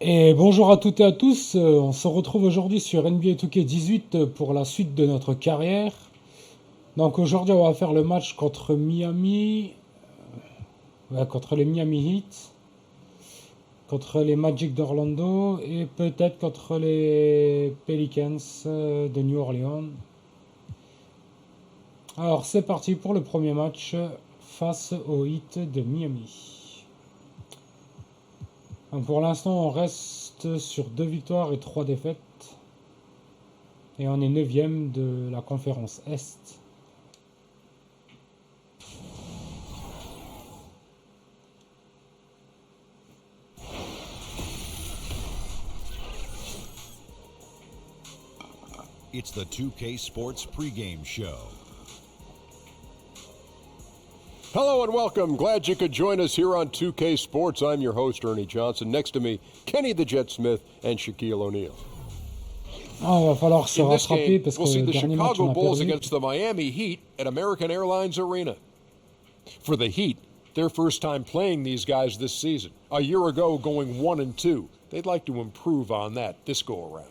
Et bonjour à toutes et à tous, on se retrouve aujourd'hui sur NBA 2K18 pour la suite de notre carrière. Donc aujourd'hui on va faire le match contre Miami, contre les Miami Heat, contre les Magic d'Orlando et peut-être contre les Pelicans de New Orleans. Alors c'est parti pour le premier match face aux Heat de Miami. Donc pour l'instant on reste sur 2 victoires et 3 défaites. Et on est 9e de la conférence Est. It's the 2K Sports pregame show. Hello and welcome. Glad you could join us here on 2K Sports. I'm your host, Ernie Johnson. Next to me, Kenny the Jet Smith and Shaquille O'Neal. Il va falloir se rattraper parce que we'll see le the dernier match Chicago on a Bulls perdu. against the Miami Heat at American Airlines Arena. For the Heat, their first time playing these guys this season. A year ago, going 1-2. They'd like to improve on that this go around.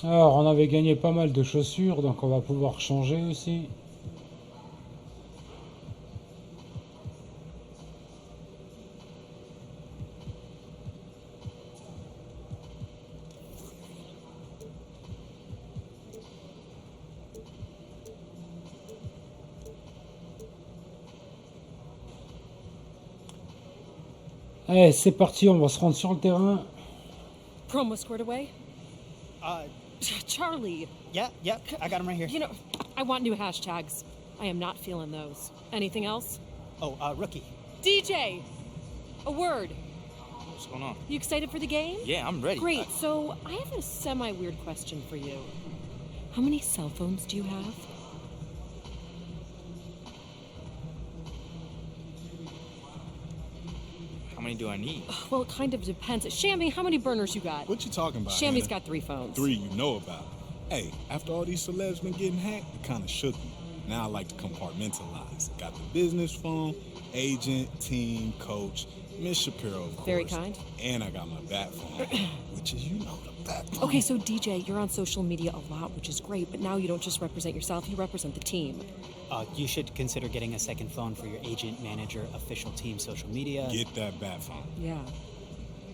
Alors on avait gagné pas mal de chaussures, donc on va pouvoir changer aussi. Allez, c'est parti, on va se rendre sur le terrain. Promo squared away? Uh, Charlie, yeah, I got him right here. you know, I want new hashtags. I am not feeling those. Anything else? Oh, rookie. DJ! A word. What's going on? You excited for the game? Yeah, I'm ready. Great, so I have a semi-weird question for you. How many cell phones do you have? How many do I need? Well, it kind of depends. Shammy, how many burners you got? What you talking about? Shammy's Hannah? got 3 phones. 3 you know about. Hey, after all these celebs been getting hacked, it kind of shook me. Now I like to compartmentalize. Got the business phone, agent, team, coach, Miss Shapiro, of course. Very kind. And I got my bat phone, which is, the bat phone. Okay, so DJ, you're on social media a lot, which is great, but now you don't just represent yourself, you represent the team. You should consider getting a second phone for your agent, manager, official team, social media. Get that bat phone. Yeah.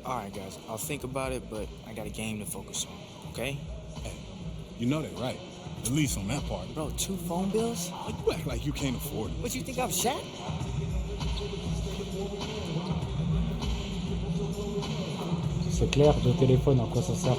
All right, guys. I'll think about it, but I got a game to focus on, okay? Hey, you know that, right? At least on that part. Bro, 2 phone bills? Like, you act like you can't afford it. What, you think I'm Shaq? C'est clair, 2 téléphones, à quoi ça sert?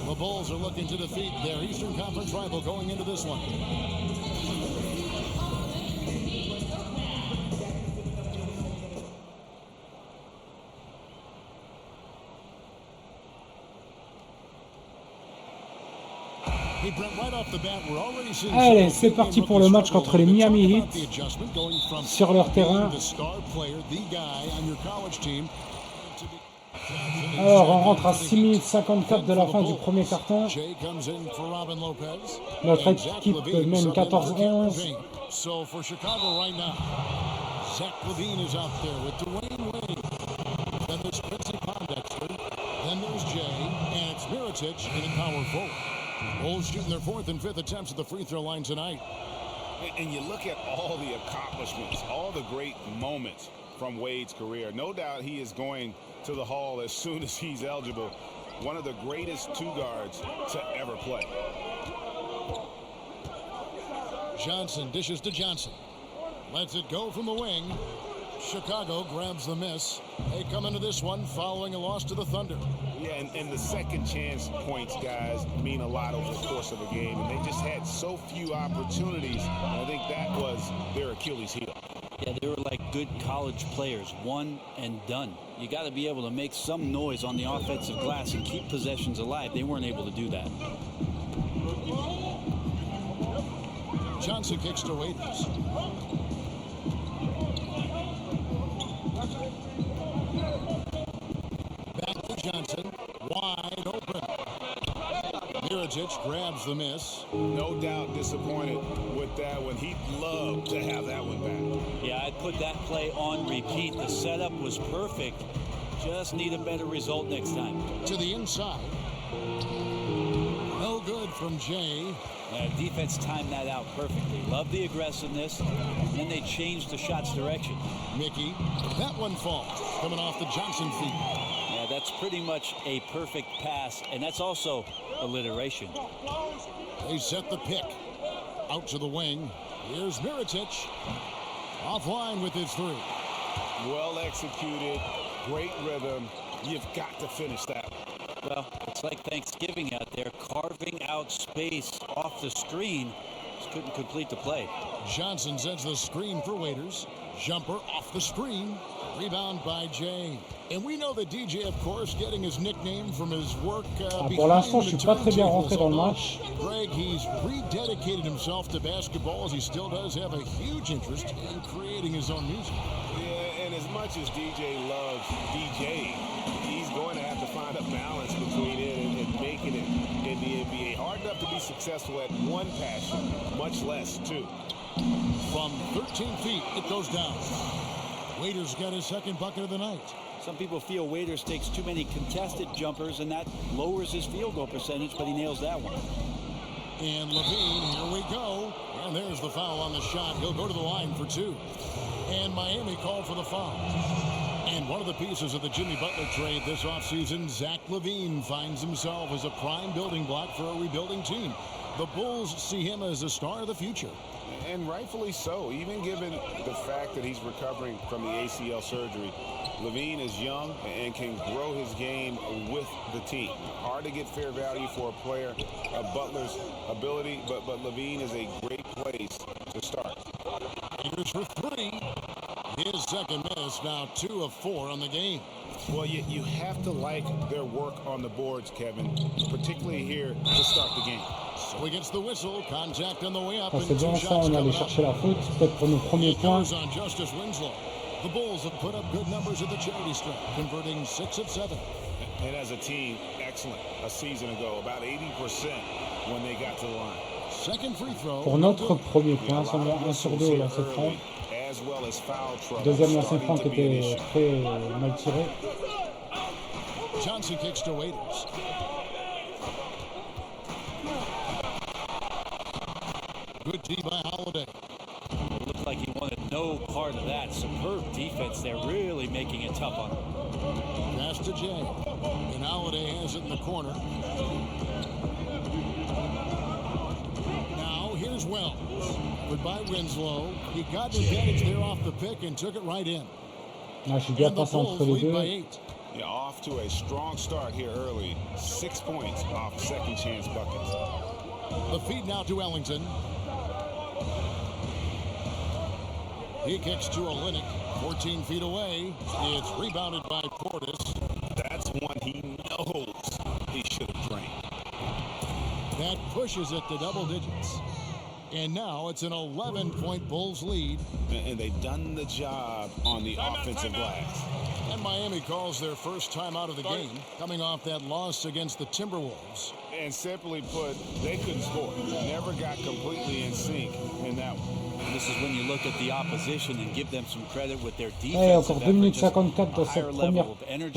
The Bulls are looking to defeat their Eastern Conference rival going into this one. Hey, Brent, right off the bat, we're already seeing Allez, c'est parti pour le match contre les Miami Heat sur leur terrain. Alors, on rentre à 6 minutes 54 de la fin du premier carton. Notre équipe mène 14-11. So for Chicago right now, Zach Levine is out there with Dwayne Wade. Then there's Quincy Pondexter. Then there's Jay. And it's Mirotic in power forward. Bulls shooting their fourth and fifth attempts at the free throw line tonight. And you look at all the accomplishments, all the great moments from Wade's career. No doubt he is going to the Hall as soon as he's eligible. One of the greatest two guards to ever play. Johnson dishes to Johnson. Lets it go from the wing. Chicago grabs the miss. They come into this one following a loss to the Thunder. Yeah, and the second chance points, guys, mean a lot over the course of a game. And they just had so few opportunities. And I think that was their Achilles heel. Yeah, they were like good college players, one and done. You got to be able to make some noise on the offensive glass and keep possessions alive. They weren't able to do that. Johnson kicks to Waiters. Back to Johnson. Wide open. Mirotic grabs the miss. No doubt disappointed with that one. He'd love to have that one back. Yeah, I'd put that play on repeat. The setup was perfect. Just need a better result next time. To the inside. No good from Jay. Defense timed that out perfectly. Love the aggressiveness. And then they changed the shot's direction. Mickey, that one falls. Coming off the Johnson feet. Yeah, that's pretty much a perfect pass. And that's also alliteration. They set the pick. Out to the wing. Here's Mirotic. Offline with his three. Well executed. Great rhythm. You've got to finish that one. Well, it's like Thanksgiving out there, carving out space off the screen. Just couldn't complete the play. Johnson sets the screen for Waiters. Jumper off the screen. Rebound by Jay. And we know that DJ, of course, getting his nickname from his work Pour l'instant, je suis pas très bien rentré dans le match. Greg, he's rededicated himself to basketball as he still does have a huge interest in creating his own music. Yeah, and as much as DJ loves DJing, he's going to have to find a balance between it and making it in the NBA. Hard enough to be successful at one passion, much less two. From 13 feet, it goes down. Waiters got his second bucket of the night. Some people feel Waiters takes too many contested jumpers, and that lowers his field goal percentage, but he nails that one. And Levine, here we go. And there's the foul on the shot. He'll go to the line for two. And Miami called for the foul. And one of the pieces of the Jimmy Butler trade this offseason, Zach Levine finds himself as a prime building block for a rebuilding team. The Bulls see him as a star of the future. And rightfully so, even given the fact that he's recovering from the ACL surgery. Levine is young and can grow his game with the team. Hard to get fair value for a player of Butler's ability, but Levine is a great place to start. Here's for three. His second miss, now 2 of 4 on the game. Well, you have to like their work on the boards, Kevin, particularly here to start the game. So against the whistle, contact on the way up. C'est bien ça, on allait chercher la faute, peut-être pour nos premiers points. On Justice Winslow. The Bulls have put up good numbers at the charity stripe, converting 6 of 7. And as a team, excellent. A season ago, about 80% when they got to the line. Second free throw. Pour notre premier point, seulement 1 sur 2 au lancer franc. Deuxième lancer franc qui était très mal tiré. Johnson kicks to Waiters. Good D by Holiday. It looked like he wanted no part of that. Superb defense there, really making it tough on him. Pass to Jay. And Holiday has it in the corner. Now here's Wells. By Winslow. He got an advantage there off the pick and took it right in. Je suis bien passé entre les deux. Yeah, off to a strong start here early. 6 points off second chance buckets. The feed now to Ellington. He kicks to Olynyk, 14 feet away. It's rebounded by Portis. That's one he knows he should have drained. That pushes it to double digits. And now it's an 11-point Bulls lead. And they've done the job on the offensive glass. And Miami calls their first time out of the game, coming off that loss against the Timberwolves. And simply put, they couldn't score. Never got completely in sync in that one. This is when you look at the opposition and give them some credit with their defense. Ouais, encore 2 minutes 54 dans, dans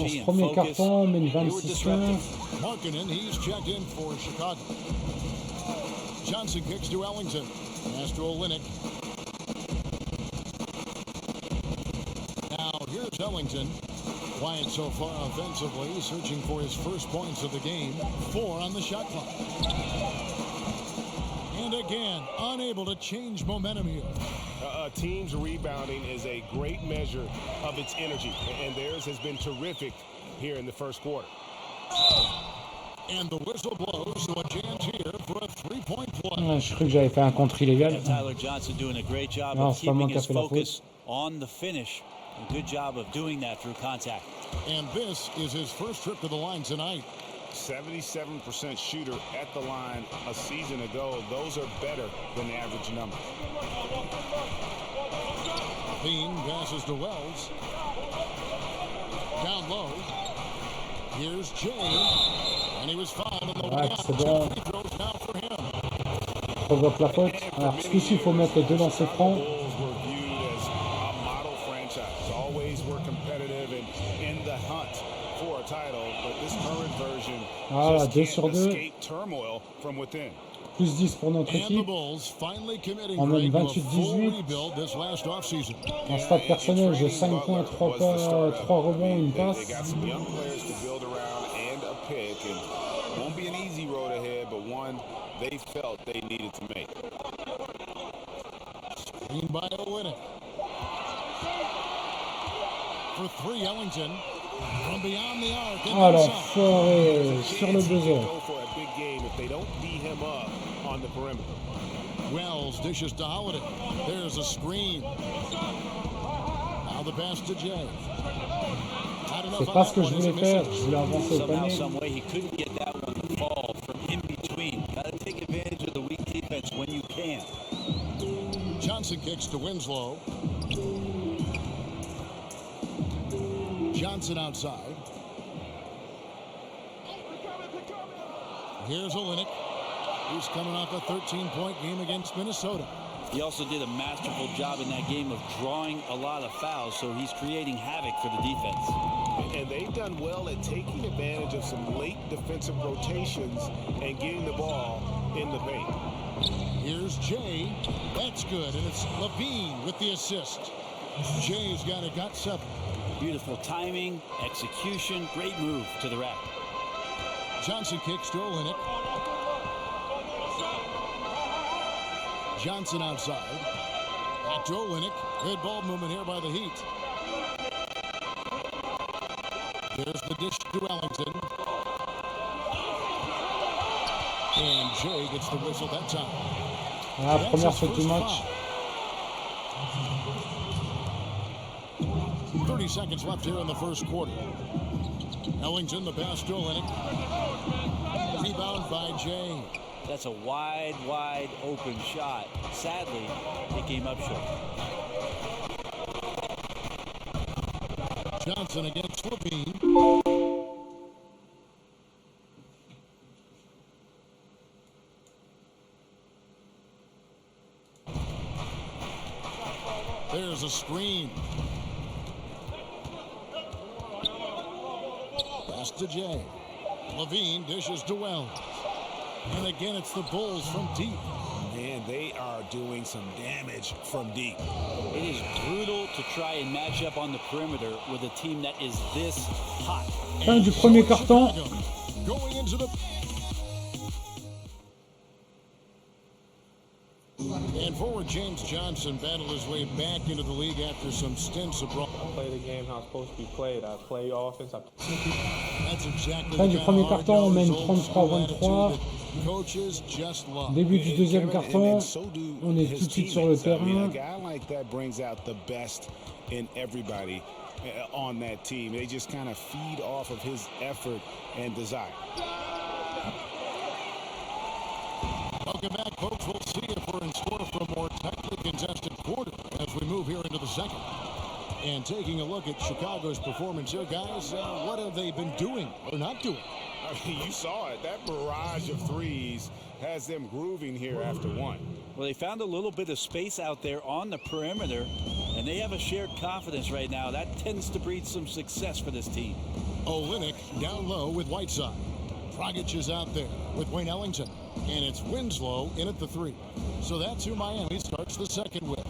ce premier carton, on mène 26-15. Markkanen, he's checked in for Chicago. Johnson kicks to Ellington. Pass to Olynyk. Now here's Ellington. Quiet so far offensively, searching for his first points of the game. 4 on the shot clock. And again, unable to change momentum here. A team's rebounding is a great measure of its energy, and theirs has been terrific here in the first quarter. And the whistle blows, so a chance here for a three-point play. Ouais, je crois que j'avais fait un contre illégal. Tyler Johnson doing a great job Non, of c'est pas moi keeping qui a his fait la focus faute. on the finish. A good job of doing that through contact. And this is his first trip to the line tonight. 77% shooter at the line a season ago. Those are better than the average number. Bean passes to Wells. Down low. Here's Jay. And he was fouled in the way out. C'est bon. Free throws now for him. Provoque la faute. Alors, ce qu'ici, il faut mettre 2 lancers francs. Bulls were viewed as a model franchise. Always were competitive and in the hunt for a title, but this current version Voilà, 2 just sur can't 2. escape turmoil from within. Plus 10 pour notre And the équipe. Bulls finally committing On mène to a full 28-18. rebuild this last offseason. En stat personnel, j'ai 5 points, 3 rebonds, une They passe. got some young players to build around and a pick, and won't be an easy road ahead, but one they felt they needed to make. Screen by Olynyk. For 3, Ellington. From beyond the arc. Ah l'enfoiré, sur le buzzer. Go for a big game if they don't beat him up on the perimeter. Wells dishes to Holiday. There's a screen. Now the pass to Jay. C'est pas ce que je voulais faire, je voulais avancer au Somehow, panier. some way, he couldn't get that one to fall from in between. Got to take advantage of the weak defense when you can. Johnson kicks to Winslow. Johnson outside. Here's Olynyk. He's coming off a 13-point game against Minnesota. He also did a masterful job in that game of drawing a lot of fouls, so he's creating havoc for the defense. And they've done well at taking advantage of some late defensive rotations and getting the ball in the paint. Here's Jay. That's good, and it's Levine with the assist. Jay's got 7. Beautiful timing, execution, great move to the rack. Johnson kicks to Olynyk. Johnson outside. Back to Olynyk. Good ball movement here by the Heat. There's the dish to Ellington. And Jay gets the whistle that time. Ah, première faute du match. 30 seconds left here in the first quarter. Ellington, the pass to Olynyk. Rebound by Jay. That's a wide open shot. Sadly, it came up short. Johnson against Levine. There's a screen. Pass to Jay. Levine dishes to Wells. And again, it's the Bulls from deep. Man, they are doing some damage from deep. It is brutal to try and match up on the perimeter with a team that is this hot. Fin du premier carton. Going into the... And forward James Johnson battled his way back into the league after some stints abroad. I play the game how it's supposed to be played. I play offense. That's exactly Fin du premier carton, on mène 33-23. Coaches just love. Début du deuxième carton, on est tout de suite sur le terrain. A guy like that brings out the best in everybody on that team. They just kind of feed off of his effort and desire. Welcome back, folks. We'll see if we're in store for a more tightly contested quarter as we move here into the second. And taking a look at Chicago's performance here, guys, what have they been doing or not doing? I mean, you saw it. That barrage of threes has them grooving here after one. Well, they found a little bit of space out there on the perimeter, and they have a shared confidence right now. That tends to breed some success for this team. Olynyk down low with Whiteside. Dragic is out there with Wayne Ellington. And it's Winslow in at the three. So that's who Miami starts the second with.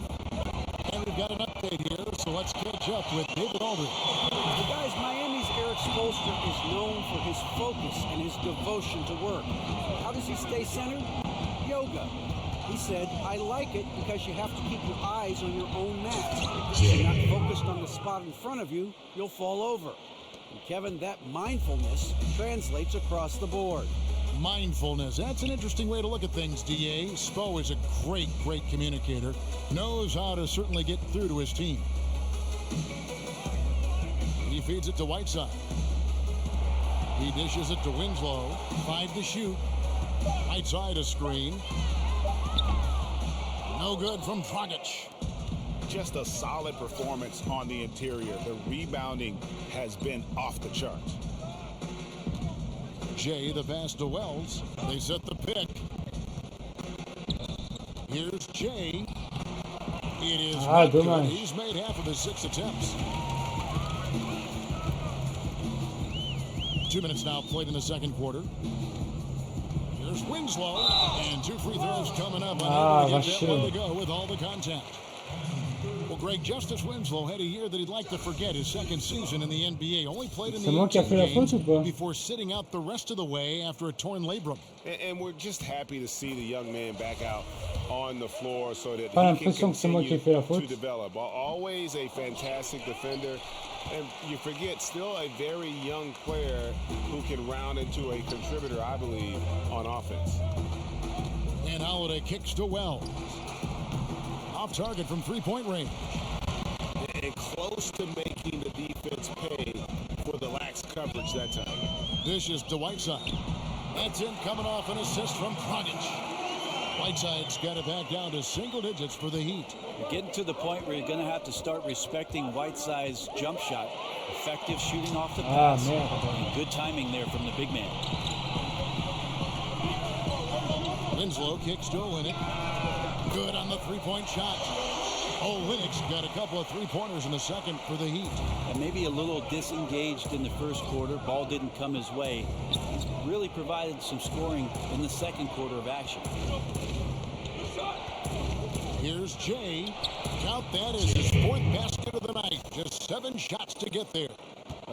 And we've got an update here, so let's catch up with David Aldridge. The guys, Miami's Eric Spoelstra is known for his focus and his devotion to work. How does he stay centered? Yoga. He said, I like it because you have to keep your eyes on your own mat. If you're not focused on the spot in front of you, you'll fall over. And Kevin, that mindfulness translates across the board. Mindfulness. That's an interesting way to look at things, D.A. Spo is a great communicator. Knows how to certainly get through to his team. He feeds it to Whiteside. He dishes it to Winslow. 5 to shoot. Whiteside a screen. No good from Dragic. Just a solid performance on the interior. The rebounding has been off the charts. Jay, the pass to Wells. They set the pick. Here's Jay. It is not good. He's made half of his 6 attempts. 2 minutes now played in the second quarter. Here's Winslow. And 2 free throws coming up. Unable to get that one to go with all the contact. Well, Greg, Justice Winslow had a year that he'd like to forget, his second season in the NBA. Only played in the 18 games before sitting out the rest of the way after a torn labrum. And we're just happy to see the young man back out on the floor so that he can continue to develop. Always a fantastic defender. And you forget, still a very young player who can round into a contributor, I believe, on offense. And Holiday kicks to Wells. Off target from three-point range. And close to making the defense pay for the lax coverage that time. Dishes to Whiteside. That's in, coming off an assist from Dragic. Whiteside's got it back down to single digits for the Heat. You're getting to the point where you're going to have to start respecting Whiteside's jump shot. Effective shooting off the pass. And good timing there from the big man. Winslow kicks to Olynyk. Good on the three-point shot. Olynyk's got a couple of three-pointers in the second for the Heat. And maybe a little disengaged in the first quarter. Ball didn't come his way. He's really provided some scoring in the second quarter of action. Here's Jay. Count that as his 4th basket of the night. Just 7 shots to get there.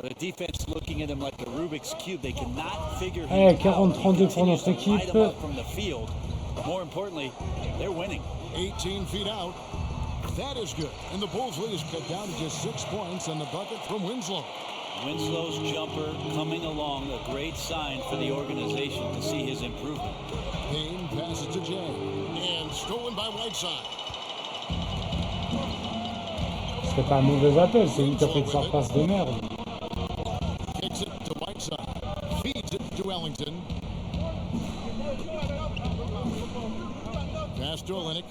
The defense looking at him like a Rubik's Cube. They cannot figure him out. 40-32 pour notre équipe. From the field. More importantly, they're winning. 18 feet out. That is good. And the Bulls lead is cut down to just 6 points and the bucket from Winslow. Winslow's jumper coming along, a great sign for the organization to see his improvement. Payne passes to Jay. And stolen by Whiteside. C'est pas un mauvais appel, c'est une qui a fait de sa passe de merde. Kicks it to Whiteside. Feeds it to Ellington. Pass to Olynyk.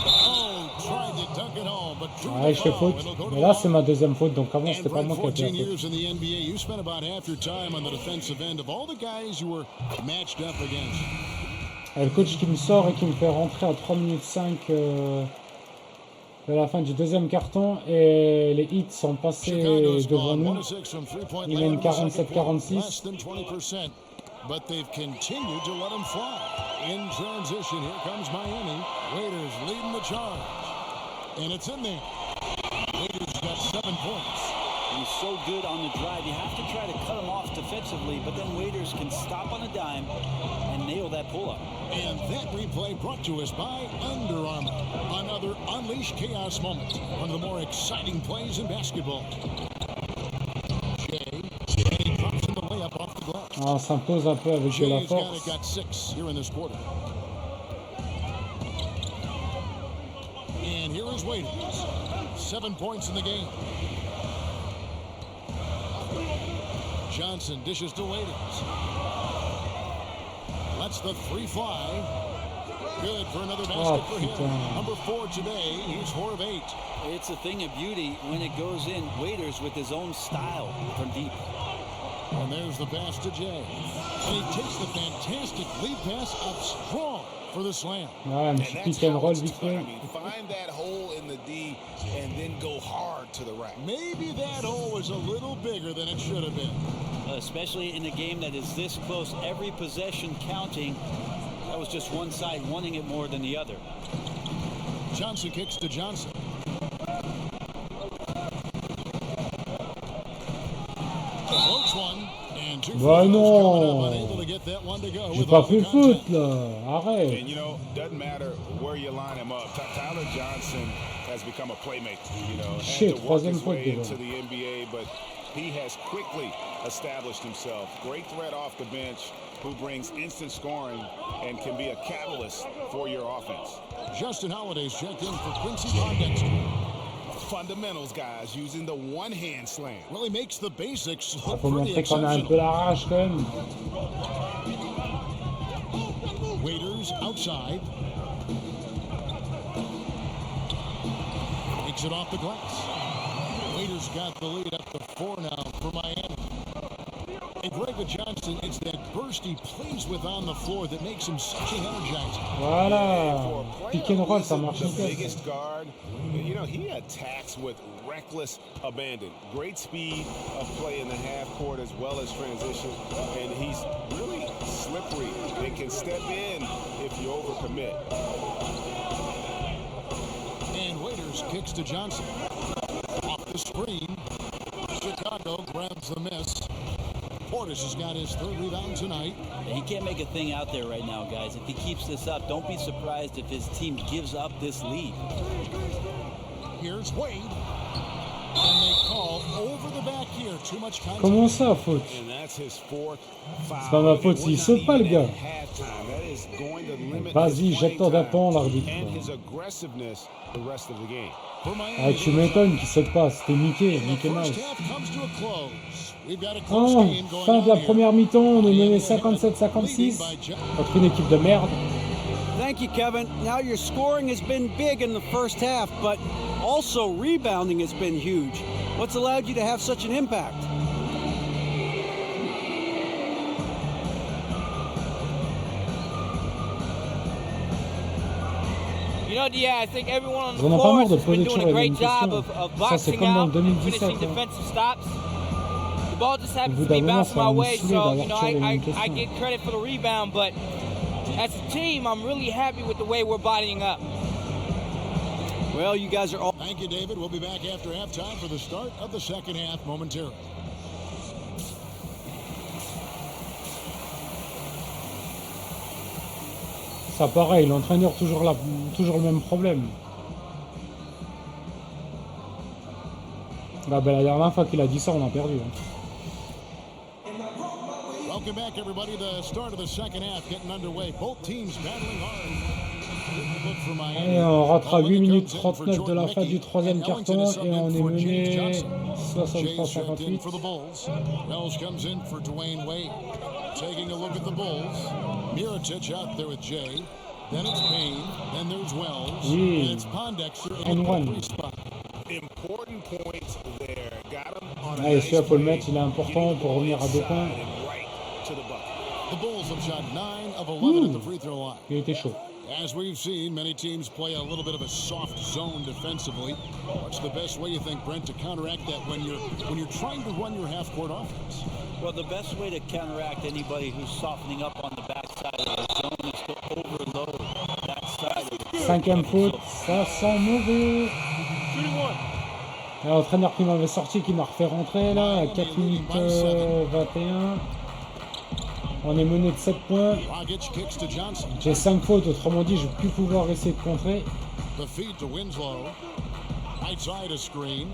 Oh, tried to dunk it home, but ouais, je fais faute. Mais là, c'est ma deuxième faute, donc avant, c'était pas moi qui ai fait la faute. Years in the NBA, you spent about half your time on the defensive end of all the guys you were matched up against. Et le coach qui me sort et qui me fait rentrer à 3 minutes 5 de la fin du deuxième carton et les hits sont passés devant nous. Il mène 47-46. But they've continued to let them fly. In transition, here comes Miami. Waiters leading the charge. And it's in there. Waiters got 7 points. He's so good on the drive. You have to try to cut him off defensively, but then Waiters can stop on a dime and nail that pull-up. And that replay brought to us by Under Armour. Another Unleash Chaos moment. One of the more exciting plays in basketball. On s'impose un peu avec de la force. Got 6 here in this quarter. And here is Waiters. 7 points in the game. Johnson dishes to Waiters. Gets the three fly. Good for another basket for him. Number 4 today. He's 4 of 8. It's a thing of beauty when it goes in. Waiters with his own style from deep. And there's the pass to Jay. And he takes the fantastic lead pass up strong for the slam. Ouais, un petit pick and roll vite fait. Find that hole in the D and then go hard to the rack. Maybe that hole was a little bigger than it should have been. Especially in a game that is this close, every possession counting. That was just one side wanting it more than the other. Johnson kicks to Johnson. Floats one. Bah non, j'ai pas fait faute là, arrête. And you know, doesn't matter where you line him up. Tyler Johnson has become a playmaker. You know, had to work his way into the NBA, but he has quickly established himself. Great threat off the bench, who brings instant scoring and can be a catalyst for your offense. Justin Holiday's checked in for Quincy Pondexter. Fundamentals, guys, using the one-hand slam. Well, he makes the basics look Faut montrer qu'on a un peu la rage quand même. Waiters outside. Takes it off the glass. Waiters got the lead up to 4 now for Miami. And Greg Johnson, it's that burst he plays with on the floor that makes him such an energizer. Voilà. Pick and roll, ça marche The biggest guard, you know, he attacks with reckless abandon. Great speed of play in the half court as well as transition. And he's really slippery and can step in if you overcommit. And Waiters kicks to Johnson. Off the screen. Chicago grabs the miss. Portis has got his 3rd rebound tonight. He can't make a thing out there right now, guys. If he keeps this up, don't be surprised if his team gives up this lead. Here's Wade. And they call over the back here. Too much contact. Comment ça, faute? C'est pas ma faute s'il saute pas, le gars. Vas-y, jette-toi d'appant, l'arbitre. Ah, tu m'étonnes qu'il saute pas. C'était Mickey Mouse. Oh, fin de la première mi-temps, on est mené 57-56 contre une équipe de merde. Thank you, Kevin. Now your scoring has been big in the first half, but also rebounding has been huge. What's allowed you to have such an impact? You know, yeah, I think everyone on the Ils en ont pas floor marre de has been poser doing sur a les great job limitations. of Ça, c'est boxing comme dans le out and 2017. finishing Hein. defensive stops. The ball just Au happens bout to be d'un moment, bouncing ça my va me way, saouler so, you d'avoir know, tiré les I limitations. get credit for the rebound, but as a team, I'm really happy with the way we're bodying up. Well, you guys are all... Thank you, David. We'll be back after halftime for the start of the second half momentarily. Ça pareil, l'entraîneur toujours le même problème. Ah ben, la dernière fois qu'il a dit ça, on a perdu. Hein. Welcome back, everybody. The start of the second half getting underway. Both teams battling hard. Et on rentre à 8 minutes 39 de la fin du troisième quart-temps et on est mené 63-58. Wells comes in for Dwayne Wade. Taking a look at the Bulls. Mirotic out there with Jay. Then it's Payne. Then there's Wells. Oui. And it's Pondexter And in the one. three spot. Important points there. Got him on a Allez, celui-là, faut le mettre, il est important pour revenir à 2 points. The Bulls have shot 9 of 11 at the free throw line. Il était chaud. As we've seen, many teams play a little bit of a soft zone defensively. What's the best way, you think, Brent, to counteract that when you're trying to run your half-court offense? Well, the best way to counteract anybody who's softening up on the backside of the zone is to overload that side of the 5e faute, ça sent mauvais. L'entraîneur qui m'avait sorti, qui m'a refait rentrer là, à 4 minutes 21. On est mené de 7 points. J'ai 5 fautes, autrement dit, je vais plus pouvoir essayer de contrer. The feed to Winslow. Right side of screen.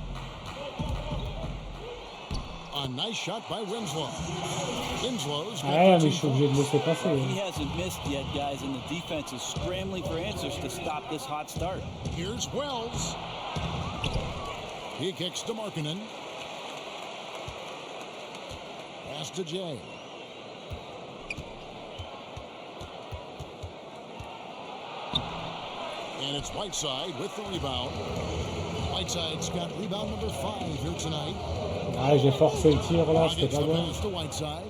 A nice shot by Winslow. Winslow's got Ah, mais je suis obligé de laisser passer. He hasn't missed yet, guys, and the defense is scrambling for answers to stop this hot start. Here's Wells. He kicks to Markkanen. Pass to Jay. And it's Whiteside with the rebound. Whiteside's got rebound number 5 here tonight. Ah, j'ai forcé le tir là, c'était Gets pas the bon. pass to Whiteside.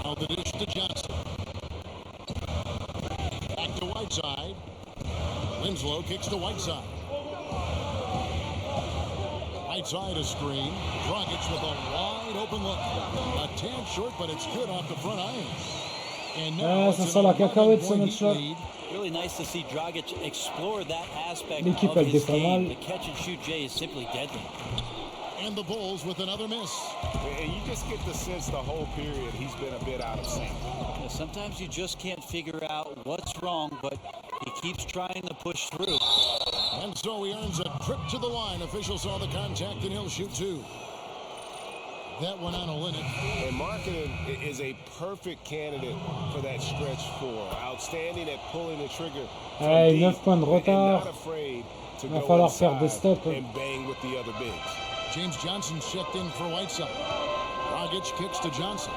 Now the dish to Johnson. Back to Whiteside. Winslow kicks to Whiteside. Whiteside a screen. Dragic with a wide open look. A tad short, but it's good off the front iron. And now Ah, ça sent la cacahuète ce match-là. Really nice to see Dragic explore that aspect L'équipe, of elle his défend game. mal. The catch and shoot Jay is simply deadly. And the Bulls with another miss. And you just get the sense the whole period he's been a bit out of sync. Yeah, sometimes you just can't figure out what's wrong, but he keeps trying to push through. And so he earns a trip to the line. Officials saw the contact and he'll shoot 2. That one on Olynyk. And Markkanen is a perfect candidate for that stretch 4. Outstanding at pulling the trigger. Allez, 9 points de retard. Il va falloir faire des stops. And bang with the other bigs. James Johnson checked in for Whiteside. Dragic kicks to Johnson.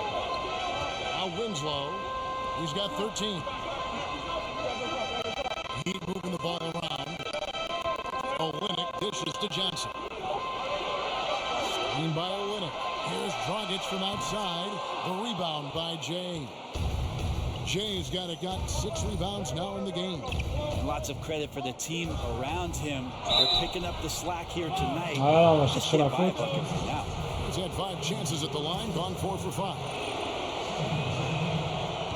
Now Winslow. He's got 13. Heat moving the ball around. Olynyk dishes to Johnson. Screen by Olynyk. Here's Dragic from outside. The rebound by Jay. Jay's got 6 rebounds now in the game. And lots of credit for the team around him. They're picking up the slack here tonight. Ah, on va chercher la faute. He's had 5 chances at the line, gone 4 for 5.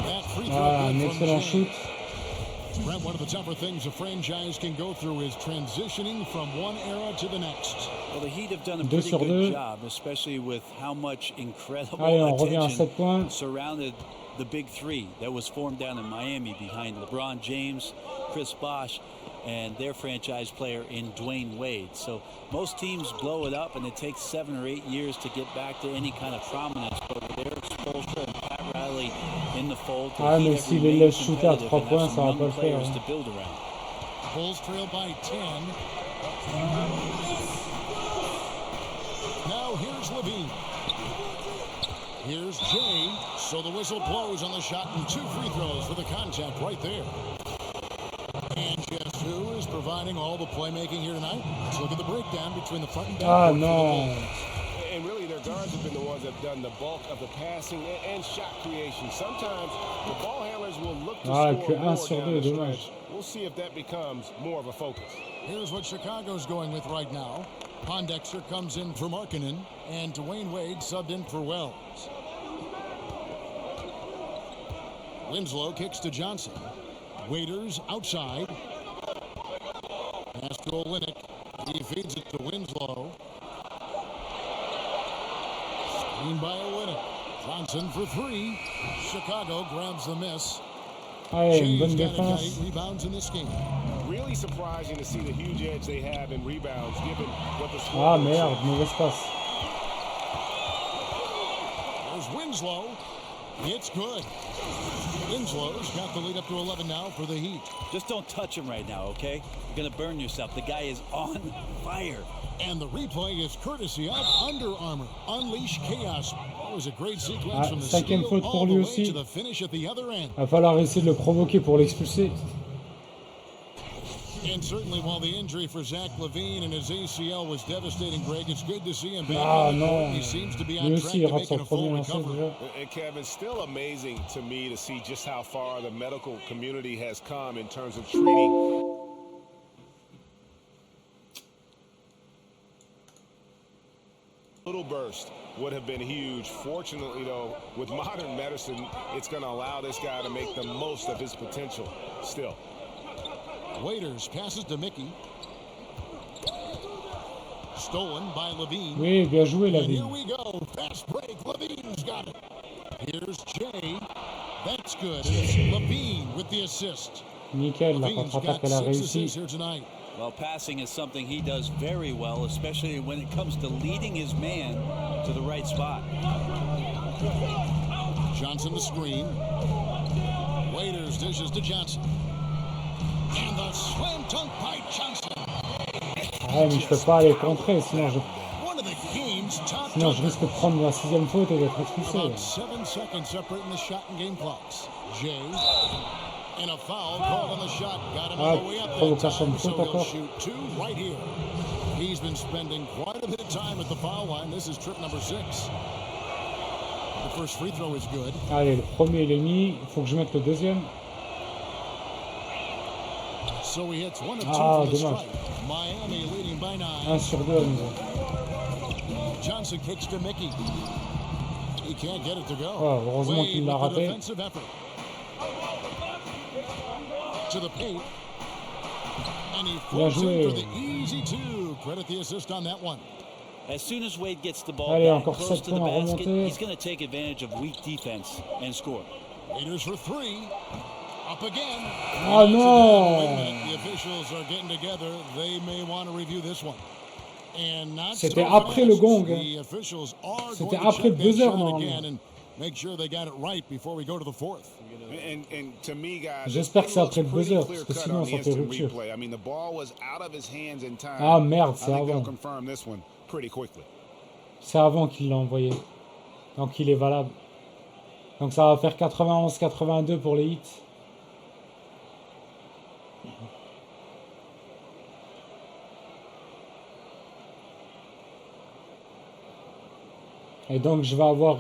That free throw Ah, un good from excellent Jay. shoot. Brent, one of the tougher things a franchise can go through is transitioning from one era to the next. Well, the Heat have done a 2 pretty sur good 2. job, especially with how much incredible Allez, on revient à attention 7 points. surrounded the big 3 that was formed down in Miami behind LeBron James, Chris Bosh, and their franchise player in Dwayne Wade. So most teams blow it up, and it takes 7 or 8 years to get back to any kind of prominence. But with Eric Spoelstra and Pat Riley in the fold, Ah, mais s'il les laisse shooter à 3 points, ça va pas le faire. players Hein. to build around. Bulls trail by 10. Now here's Levine. Here's Jay. So the whistle blows on the shot and 2 free throws for the contact right there. And guess who is providing all the playmaking here tonight? Let's look at the breakdown between the front and back. Ah court for the non. Bulls. And really, their guards have been the ones that have done the bulk of the passing and shot creation. Sometimes the ball handlers will look to Ah, score que more 1 sur down 2, the dommage. stretch. We'll see if that becomes more of a focus. Here's what Chicago's going with right now. Pondexter comes in for Markkanen, and Dwayne Wade subbed in for Wells. Winslow kicks to Johnson. Waiters outside. Pass to Olynyk. He feeds it to Winslow. Screen by Olynyk. Johnson for 3. Chicago grabs the miss. Allez, une Jay's bonne got défense. 8 rebounds in this game. Really surprising to see the huge edge they have in rebounds, given what the score Ah looks merde, like. mauvaise passe. There's Winslow. It's good. Winslow's got the lead up to 11 now for the Heat. Just don't touch him right now, okay? You're going to burn yourself. The guy is on fire. And the replay is courtesy of Under Armour. Unleash chaos. That was a great sequence Ah, from the 5e steal faute pour all the lui way aussi. to the finish at the other end. Va falloir essayer de le provoquer pour l'expulser. And certainly while the injury for Zach LaVine and his ACL was devastating, Greg, it's good to see him back Ah on the court. non. He seems to be Lui on track aussi, il to rate making son a full premier lancer recovery. déjà. And Kevin, still amazing to me to see just how far the medical community has come in terms of treating. Little burst would have been huge. Fortunately, though, with modern medicine, it's going to allow this guy to make the most of his potential still. Waiters passes to Mickey. Stolen by Levine. Oui, bien joué And here Lavigne. we go. Fast break. Levine's got it. Here's Jay. That's good. And it's Levine with the assist. Nickel, la Levine's contre-attaque got elle a 6 assists réussi. here tonight. Well, passing is something he does very well, especially when it comes to leading his man to the right spot. Johnson the screen. Waiters dishes to Johnson. And the slam dunk by Johnson. Ah mais je peux pas aller contrer, sinon je One of the game's top Sinon, je risque de prendre la 6e faute et d'être expulsé. About 7 seconds separating the shot and game clocks. Jay And a foul called on the shot. Got him Ah, all the way up that provocation time, de so faute he'll encore. shoot two right here. He's been spending quite a bit of time at the foul line. This is trip number 6. The first free throw is good. Allez, le premier il est mis. Il faut que je mette le deuxième. So he hits 1 of 2 Ah, from the dommage. stripe. Miami leading by 9. 1 sur 2 à nouveau. Johnson kicks to Mickey. He can't get it to go. Ah, heureusement Wade qu'il l'a with the raté. defensive effort. To the paint. And he Bien floats in joué. for the easy 2. Credit the assist on that one. As soon as Wade gets the ball Allez, back encore close 7 to the points à basket, remonter. he's going to take advantage of weak defense and score. Raiders for 3. Up again. Oh non! Wait a minute. The officials are getting together. They may want to review this one. And not C'était so après le fast. gong. The officials are C'était going to après le check that buzzer shot normalement. again and make sure they got it right before we go to the 4th. And to me, guys, J'espère que c'est après le buzzer, pretty parce que clear-cut sinon on ça the fait instant rupture. replay. I mean, the ball was out of his hands in time. Ah merde, I c'est think they'll avant. confirm this one pretty quickly. C'est avant qu'il l'a envoyé. Donc il est valable. Donc ça va faire 91-82 pour les hits. Et donc je vais avoir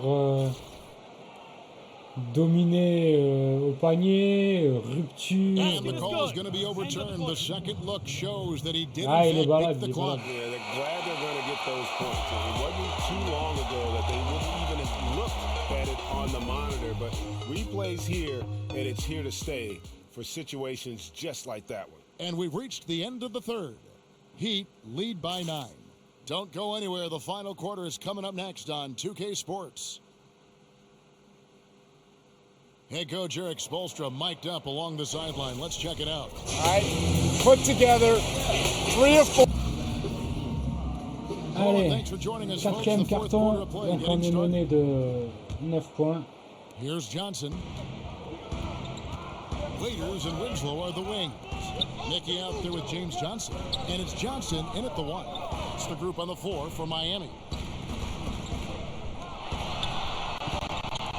dominé au panier, rupture. And the call is going to be overturned. The second look shows that he did Ah, il est in fact valable, beat the il est clock. valable. Yeah, they're glad they're going to get those points. It wasn't too long ago that they wouldn't even have looked at it on the monitor, but replays here, and it's here to stay for situations just like that one. And we've reached the end of the third. Heat lead by 9. Don't go anywhere. The final quarter is coming up next on 2K Sports. Head coach Eric Spoelstra mic'd up along the sideline. Let's check it out. All right, put together 3 or 4. Allez, Thanks for joining us, folks. quatrième The fourth carton. quarter of play Donc on getting est started. mené de 9 points. Here's Johnson. Waiters and Winslow are the wings. Mickey out there with James Johnson. And it's Johnson in at the 1. It's the group on the floor for Miami.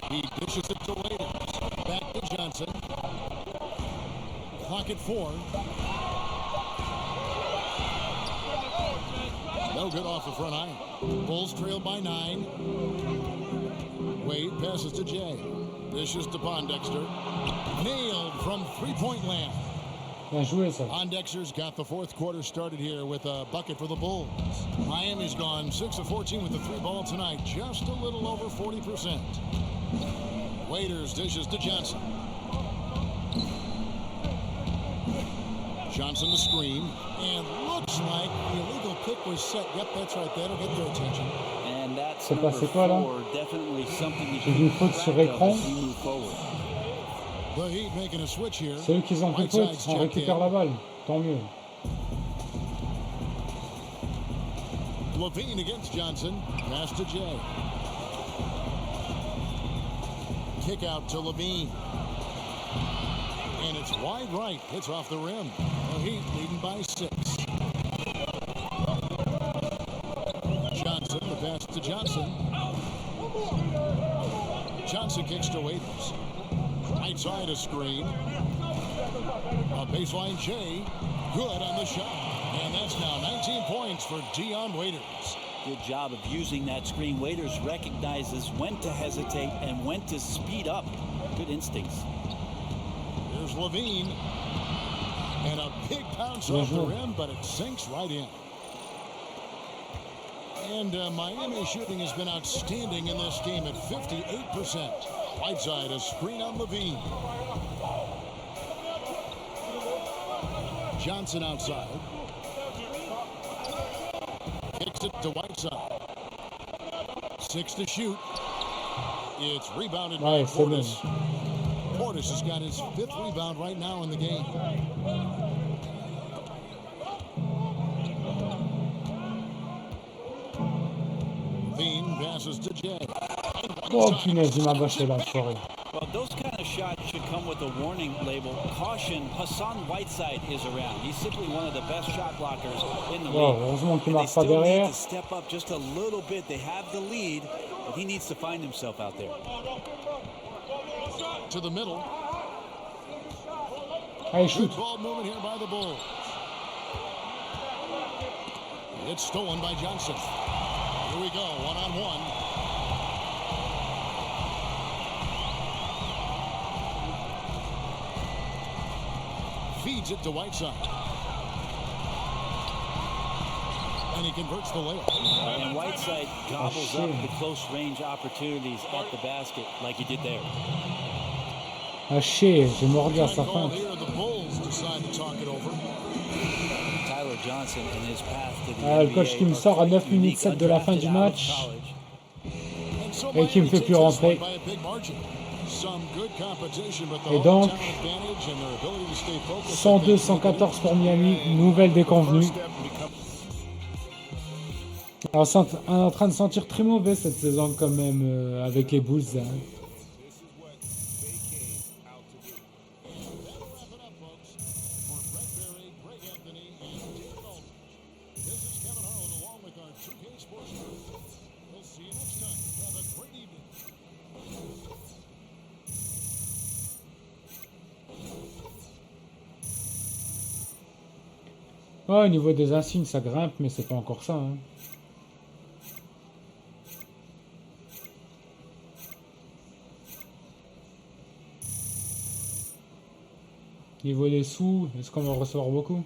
He dishes it to Waiters. Back to Johnson. Clock at 4. No good off the front iron. Bulls trail by 9. Wade passes to Jay. Dishes to Pondexter. Nailed from three-point land. Bien joué ça. Pondexter's got the fourth quarter started here with a bucket for the Bulls. Miami's gone 6 of 14 with the 3-ball tonight. Just a little over 40%. Waiters dishes to Johnson. Johnson the screen. And looks like the illegal pick was set. Yep, that's right. That'll get their attention. And that's C'est number passé quoi là? 4, definitely something you J'ai vu une faute sur écran. as you move forward. The Heat making a switch here. C'est eux qui ont fait faute, on récupère la balle. Tant mieux. Levine against Johnson. Pass to Jay. Kick out to Levine. And it's wide right. Hits off the rim. The Heat leading by 6. Johnson, the pass to Johnson. Johnson kicks to Waiters. Right side a screen. A baseline Jay. Good on the shot. And that's now 19 points for Dion Waiters. Good job of using that screen. Waiters recognizes when to hesitate and when to speed up. Good instincts. Here's Levine. And a big bounce off the rim, but it sinks right in. And Miami shooting has been outstanding in this game at 58%. Whiteside, a screen on Levine. Johnson outside. Kicks it to Whiteside. 6 to shoot. It's rebounded by Portis. Portis has got his 5th rebound right now in the game. Levine passes to Jay. Oh punaise, il m'a bâché la soirée. Well, those kind of shots should come with a warning label. Caution, Hassan Whiteside is around. He's simply one of the best shot blockers in the league. Heureusement qu'il And they marque pas still need derrière. to step up just a little bit. They have the lead, but he needs to find himself out there. To the middle. Allez, shoot. Good ball movement here by the Bulls. It's stolen by Johnson. Here we go, one-on-one. Feeds it to Whiteside. And he converts the layup. And Whiteside gobbles up the close range opportunities at the basket like he did there. Ah, chier, j'ai mordu à sa fin. Tyler Johnson and his path to the Ah, le coach qui me sort à 9 minutes 7 de la fin du match et qui me fait plus rentrer. Et donc 102-114 pour Miami, nouvelle déconvenue. Alors, on est en train de sentir très mauvais cette saison quand même avec les Bulls. Hein. Oh, au niveau des insignes, ça grimpe, mais c'est pas encore ça. Hein. Niveau des sous, est-ce qu'on va en recevoir beaucoup?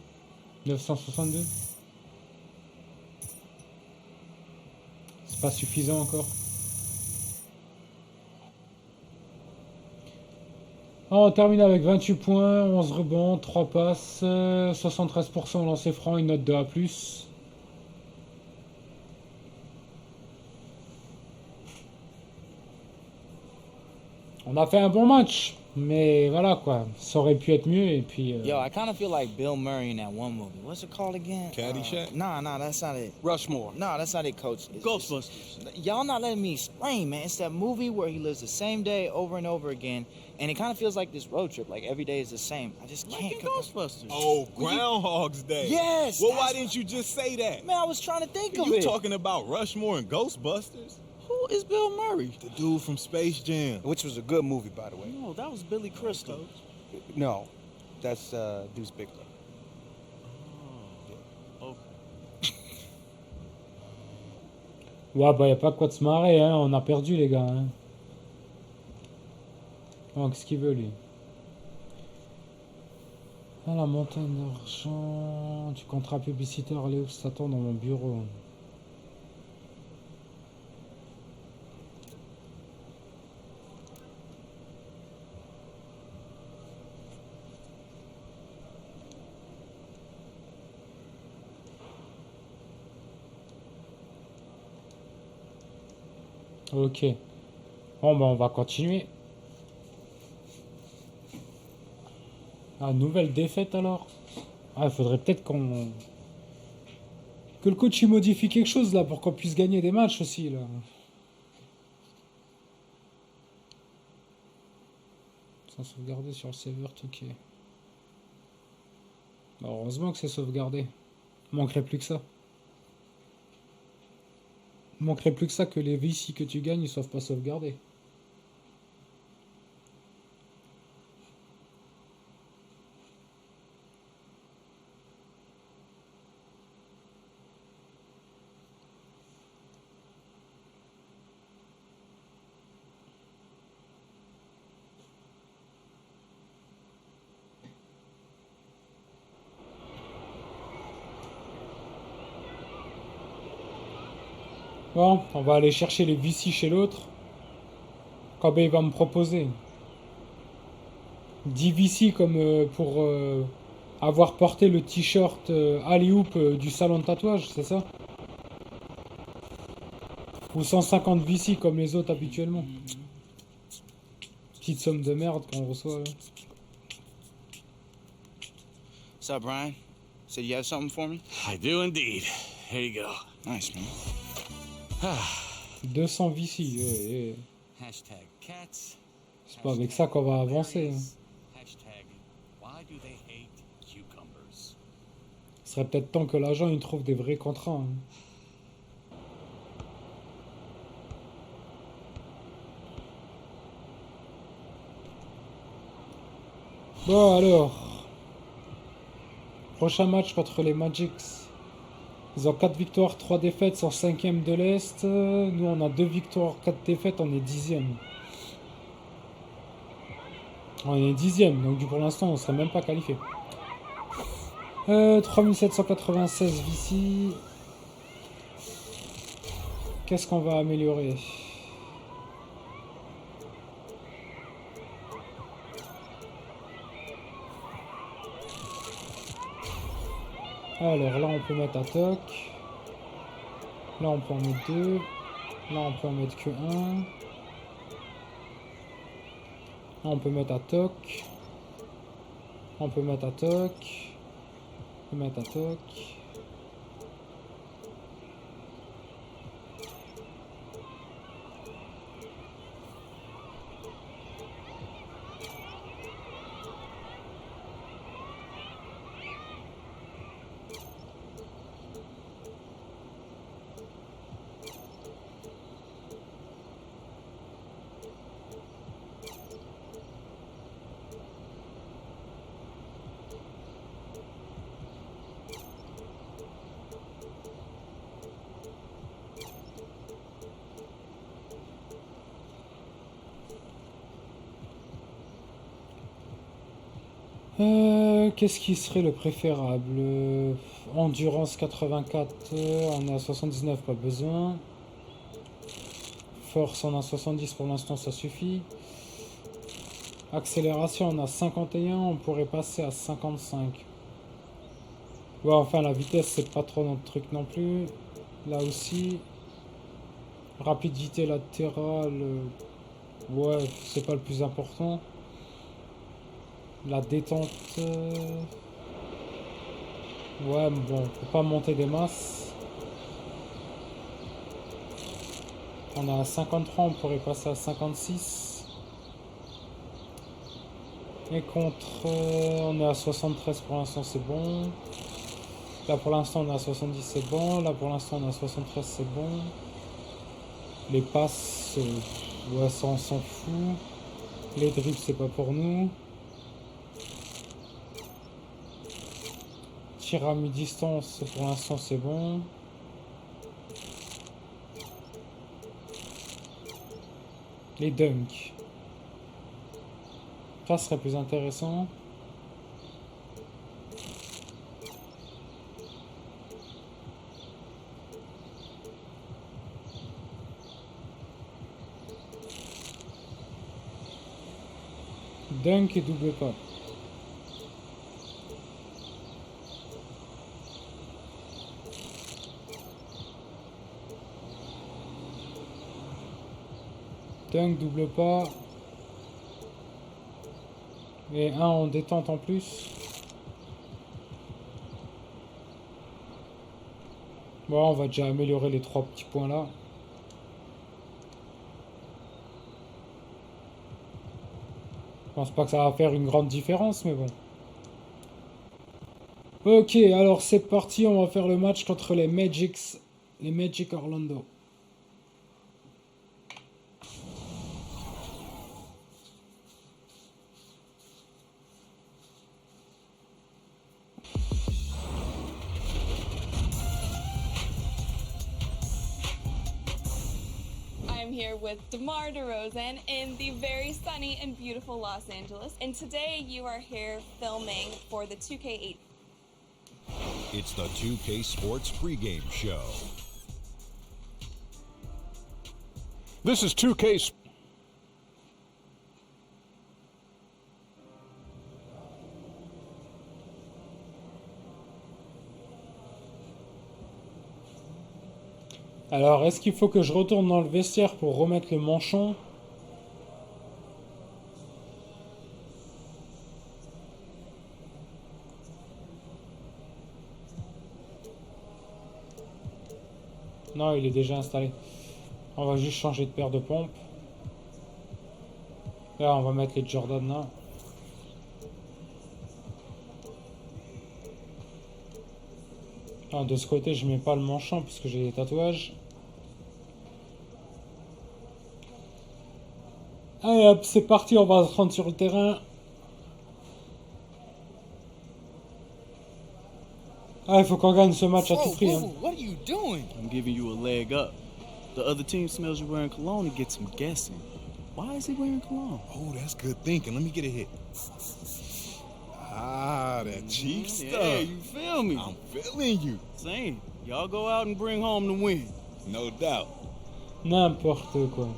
962. C'est pas suffisant encore. On termine avec 28 points, 11 rebonds, 3 passes, 73% au lancer franc, une note de A+. On a fait un bon match, mais voilà quoi, ça aurait pu être mieux et puis... Yo, I kind of feel like Bill Murray in that one movie. What's it called again? Caddyshack? Nah, that's not it. Rushmore. No, that's not it, Coach. Ghostbusters. Y'all not letting me explain, man. It's that movie where he lives the same day over and over again, and it kind of feels like this road trip. Like every day is the same. I just can't. Like in Ghostbusters. Oh, Groundhog's Day. Yes. Well, why didn't you just say that? Man, I was trying to think of You it. talking about Rushmore and Ghostbusters? Who is Bill Murray? The dude from Space Jam. Which was a good movie, by the way. No, that was Billy Crystal. No, that's Deuce Bigler. Oh, okay. Ouais, bah y a pas de quoi de se marrer, hein. On a perdu les gars. Hein. Oh, qu'est-ce qu'il veut lui? Ah, la montagne d'argent, du contrat publicitaire, allez où s'attend dans mon bureau. Ok. Bon, ben on va continuer. Ah, nouvelle défaite alors. Ah, il faudrait peut-être qu'on... que le coach il modifie quelque chose là pour qu'on puisse gagner des matchs aussi là. Sans sauvegarder sur le serveur, ok. Bah, heureusement que c'est sauvegardé. Manquerait plus que ça. Manquerait plus que ça que les VC que tu gagnes, ils ne savent pas sauvegarder. Bon, on va aller chercher les VC chez l'autre. Combien il va me proposer? 10 VC comme pour avoir porté le t-shirt alley-oop du salon de tatouage, c'est ça? Ou 150 VC comme les autres habituellement. Petite somme de merde qu'on reçoit là. What's up, Brian? Said you have something for me? I do indeed. Here you go. Nice, man. 200 VC, Hashtag cats. c'est pas avec ça qu'on va avancer. Hein. Hashtag why do they hate cucumbers? Ce serait peut-être temps que l'agent il trouve des vrais contrats. Hein. Bon alors, Prochain match contre les Magics. Ils ont 4 victoires, 3 défaites, sont 5e de l'Est. Nous, on a 2 victoires, 4 défaites, on est 10e. On est 10e, donc pour l'instant, on ne serait même pas qualifié. 3796 ici. Qu'est-ce qu'on va améliorer? Alors là, on peut mettre attaque. Là, on peut en mettre 2. Là, on peut en mettre que 1. Là, on peut mettre attaque. On peut mettre attaque. On peut mettre attaque. Qu'est-ce qui serait le préférable? Endurance 84, on est à 79, pas besoin. Force, on a 70 pour l'instant, ça suffit. Accélération, on a 51, on pourrait passer à 55. Ouais, enfin, la vitesse, c'est pas trop notre truc non plus. Là aussi. Rapidité latérale, ouais, c'est pas le plus important. La détente, ouais, bon, faut pas monter des masses. On est à 53, on pourrait passer à 56. Et contre, on est à 73 pour l'instant, c'est bon. Là pour l'instant on est à 70, c'est bon. Là pour l'instant on est à 73, c'est bon. Les passes, ouais, ça on s'en fout. Les dribbles, c'est pas pour nous. Tir à mi-distance, pour l'instant c'est bon. Les dunks. Ça serait plus intéressant. Dunk et double pas. Dunk, double pas. Et un en détente en plus. Bon, on va déjà améliorer les 3 petits points là. Je pense pas que ça va faire une grande différence, mais bon. Ok, alors c'est parti, on va faire le match contre les Magic Orlando. I'm here with DeMar DeRozan in the very sunny and beautiful Los Angeles. And today you are here filming for the 2K8. It's the 2K Sports pregame show. This is 2K. Alors, est-ce qu'il faut que je retourne dans le vestiaire pour remettre le manchon? Non, il est déjà installé. On va juste changer de paire de pompes. Là, on va mettre les Jordan là. Ah, de ce côté, je mets pas le manchon parce que j'ai des tatouages. Allez hop, c'est parti, on va se rendre sur le terrain. Ah, il faut qu'on gagne ce match à tout prix. Hein. What are you doing? I'm giving you a leg up. The other team smells you wearing cologne and gets them guessing. Why is he wearing cologne? Oh, that's good thinking. Let me get a hit. Ah, that cheap stuff. Yeah, you feel me? I'm feeling you. Same. Y'all go out and bring home the win. No doubt. N'importe quoi.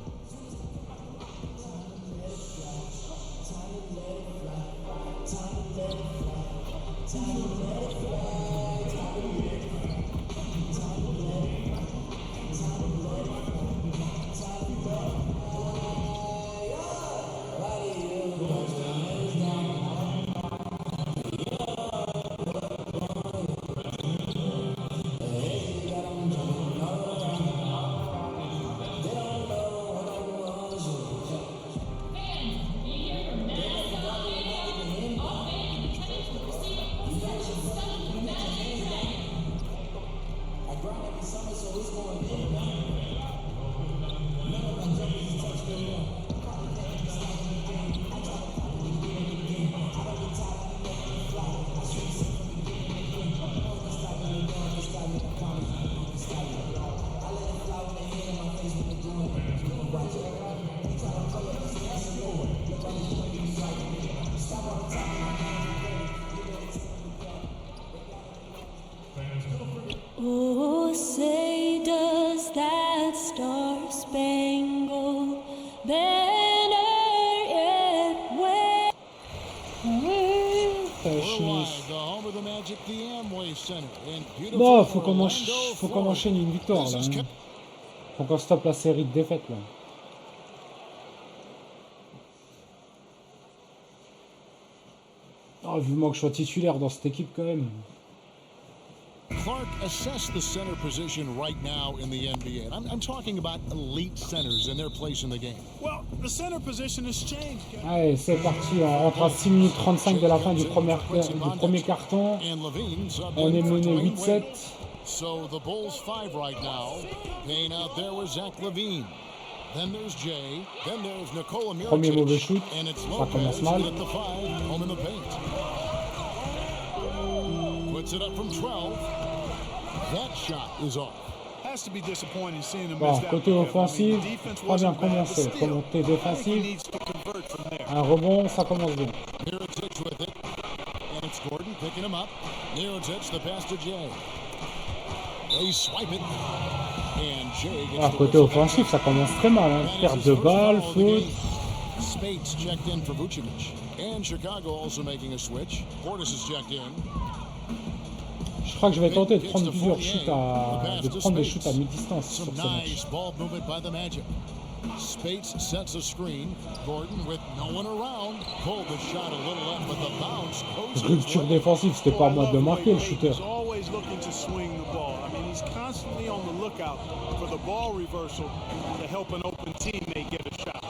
Oh, say does that star-spangled banner yet wave? Bon, faut qu'on enchaîne une victoire là. Hein. Faut qu'on stoppe la série de défaites là. Oh, vivement que je sois titulaire dans cette équipe quand même. Clark, assess the center position right now in the NBA. And I'm talking about elite centers and their place in the game. Well, the center position has changed. Allez, c'est parti. On rentre à 6 minutes 35 de la fin du premier carton. On est mené 8-7. So the Bulls 5 right now. Paying out there with Zach LaVine. Then there's Jay. Then there's Nikola Mirotic. Premier mauvais shoot. Ça commence mal. At the 5, home in the paint. Puts it up from 12. That shot is off. Has to be disappointing seeing him Bon, miss that. côté offensif, pas bien commencé. Remontée défensive. Un rebond, ça commence bien. Mirotic with it. And it's Gordon picking him up. Mirotic, the pass to Jay. They swipe it. And Jay gets Ah, côté offensif, ça commence très mal. Hein. Perte de balle, faute. Spates checked in for Vucevic. And Chicago also making a switch. Portis is checked in. Je crois que je vais tenter de prendre plusieurs shoots des shoots à mi-distance sur ce match. Ball movement by the Magic. Spates sets a screen. Gordon with no one around. Pulled the shot a little left, but the bounce goes. Rupture défensive, c'était pas à moi de marquer le shooter. He's always looking to swing the ball. I mean, he's constantly on the lookout for the ball reversal to help an open teammate get a shot.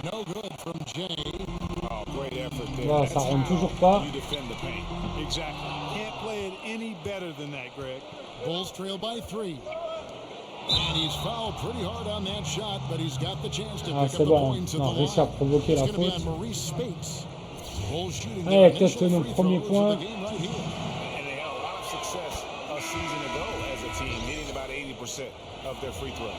No good from Jay. Oh, great effort there. Là, ça rentre toujours pas. You defend the paint. Exactly. Can't play it any better than that, Greg. Bulls trail by 3. And he's fouled pretty hard on that shot, but he's got the chance to pick up the points at the line. On a réussi à provoquer la faute. Allez, peut-être nos premiers points. And they had a lot of success a season ago as a team, hitting about 80% of their free throws.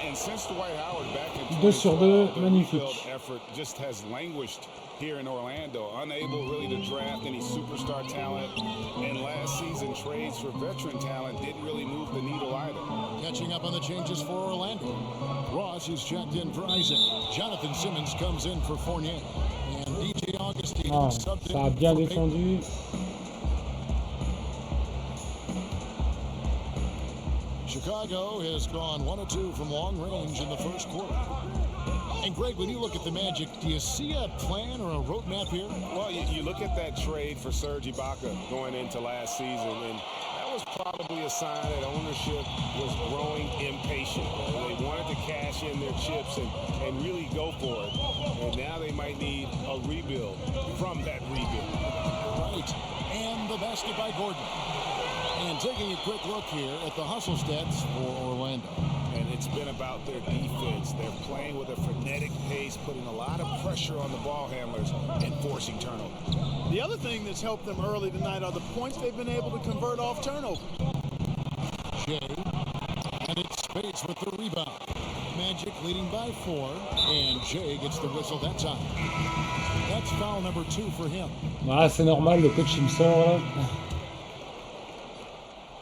And since Dwight Howard back in 2 sur 2, magnifique. effort just has languished here in Orlando, unable really to draft any superstar talent, and last season trades for veteran talent didn't really move the needle either. Catching up on the changes for Orlando. Ross is checked in for Isaac. Jonathan Simmons comes in for Fournier. And DJ Augustine subbed in. Ça a bien défendu. Chicago has gone 1 of 2 from long range in the first quarter. And Greg, when you look at the Magic, do you see a plan or a roadmap here? Well, you look at that trade for Serge Ibaka going into last season, and that was probably a sign that ownership was growing impatient. They wanted to cash in their chips and really go for it. And now they might need a rebuild from that rebuild. Right. And the basket by Gordon. And taking a quick look here at the hustle stats for Orlando. And it's been about their defense. They're playing with a frenetic pace, putting a lot of pressure on the ball handlers and forcing turnovers. The other thing that's helped them early tonight are the points they've been able to convert off turnover. Jay, and it's Space with the rebound. Magic leading by 4, and Jay gets the whistle that time. That's foul number 2 for him. Ouais, c'est normal, le coach il me sort là.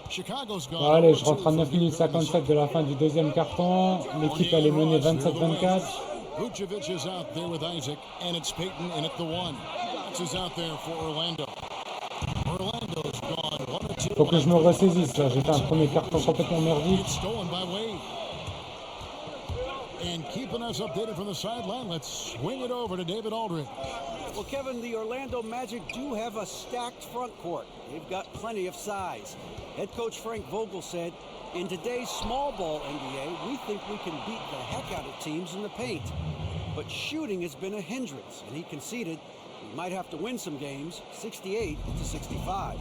Chicago's gone. Bon, allez, je rentre à 9 minutes 57 de la fin du deuxième carton. L'équipe elle est menée 27-24. Vucevic is out there with Isaac, and it's Peyton in at the 1. This is out there for Orlando. Orlando's gone 1 or 2. Faut que je me ressaisisse là, j'ai fait un premier carton complètement merdique. It's stolen by Wade. And keeping us updated from the sideline, let's swing it over to David Aldridge. Well, Kevin, the Orlando Magic do have a stacked front court. They've got plenty of size. Head coach Frank Vogel said, in today's small ball NBA, we think we can beat the heck out of teams in the paint. But shooting has been a hindrance, and he conceded we might have to win some games, 68-65.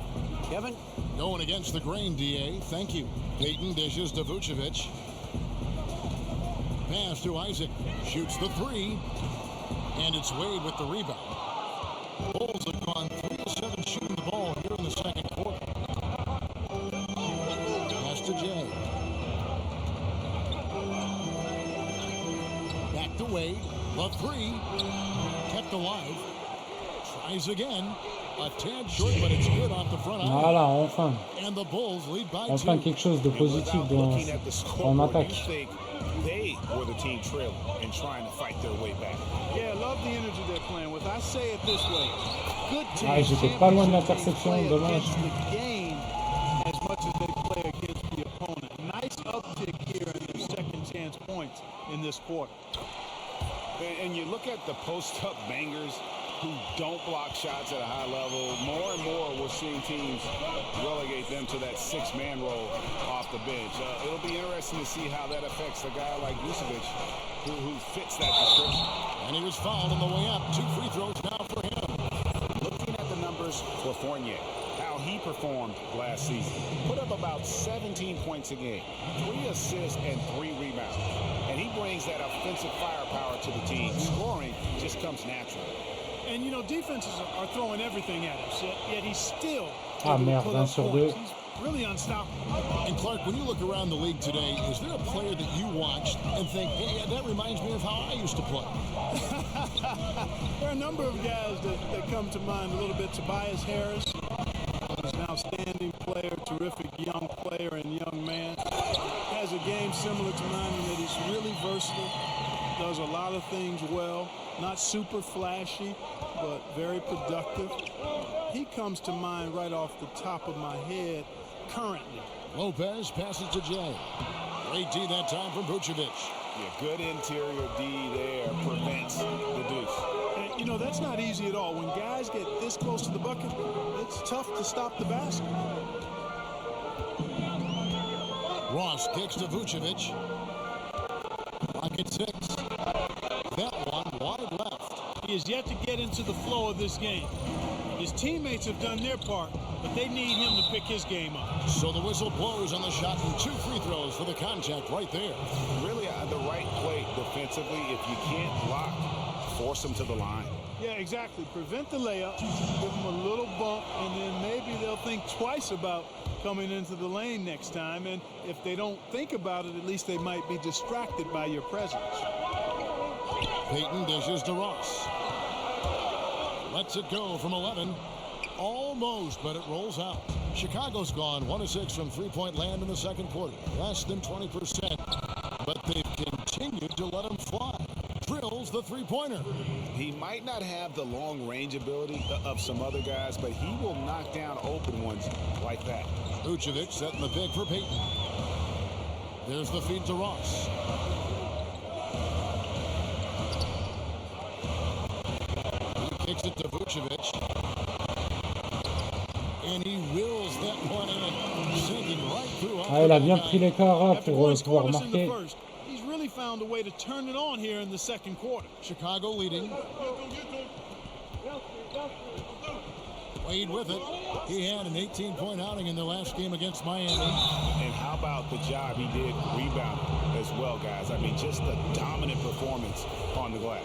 Kevin? Going against the grain, D.A. Thank you. Peyton dishes to Vucevic. Pass to Isaac. Shoots the 3. And it's Wade with the rebound. Bulls have gone 3 of 7 shooting the ball here in the second quarter. Pass to Jay. Back to Wade. The 3. Kept alive. Tries again. A tad short, but it's good off the front. Voilà, enfin. And the Bulls lead by 2. Enfin quelque chose de positif en attaque. They were the team trailing and trying to fight their way back. Yeah, love the energy they're playing with. I say it this way. Good team. Ah, j'étais pas loin de l'interception, dommage. The game as much as they play against the opponent. Nice uptick here in their second chance points in this quarter. And you look at the post-up bangers who don't block shots at a high level. More and more we're seeing teams relegate them to that 6-man role off the bench. It'll be interesting to see how that affects a guy like Vucevic who fits that description. And he was fouled on the way up. 2 free throws now for him. Looking at the numbers for Fournier, how he performed last season. Put up about 17 points a game, 3 assists and 3 rebounds. And he brings that offensive firepower to the team. Scoring just comes naturally. And, you know, defenses are throwing everything at him, yet he's still Ah merde, 1 sur 2. He's really unstoppable. And Clark, when you look around the league today, is there a player that you watched and think, hey, that reminds me of how I used to play? There are a number of guys that come to mind. A little bit. Tobias Harris, he's an outstanding player, terrific young player and young man. Has a game similar to mine in that he's really versatile, does a lot of things well. Not super flashy, but very productive. He comes to mind right off the top of my head currently. Lopez passes to Jay. Great D that time from Vucevic. Yeah, good interior D there prevents the deuce. And, you know, that's not easy at all. When guys get this close to the bucket, it's tough to stop the basket. Ross kicks to Vucevic. Rocket 6. That one wide left. He has yet to get into the flow of this game. His teammates have done their part, but they need him to pick his game up. So the whistle blows on the shot and 2 free throws for the contact right there. Really the right play defensively. If you can't block, force them to the line. Yeah, exactly. Prevent the layup, give them a little bump, and then maybe they'll think twice about coming into the lane next time. And if they don't think about it, at least they might be distracted by your presence. Peyton dishes to Ross. Lets it go from 11. Almost, but it rolls out. Chicago's gone 1 of 6 from three-point land in the second quarter. Less than 20%. But they've continued to let him fly. Drills the three-pointer. He might not have the long-range ability of some other guys, but he will knock down open ones like that. Vucevic setting the pick for Peyton. There's the feed to Ross. He kicks it to Vucevic. And he wills that one in, sinking right through. Ah, il a bien pris l'écart pour pouvoir marquer. really found a way to turn it on here in the second quarter. Chicago leading. Wade with it. He had an 18-point outing in their last game against Miami. And how about the job he did rebounding as well, guys? I mean, just a dominant performance on the glass.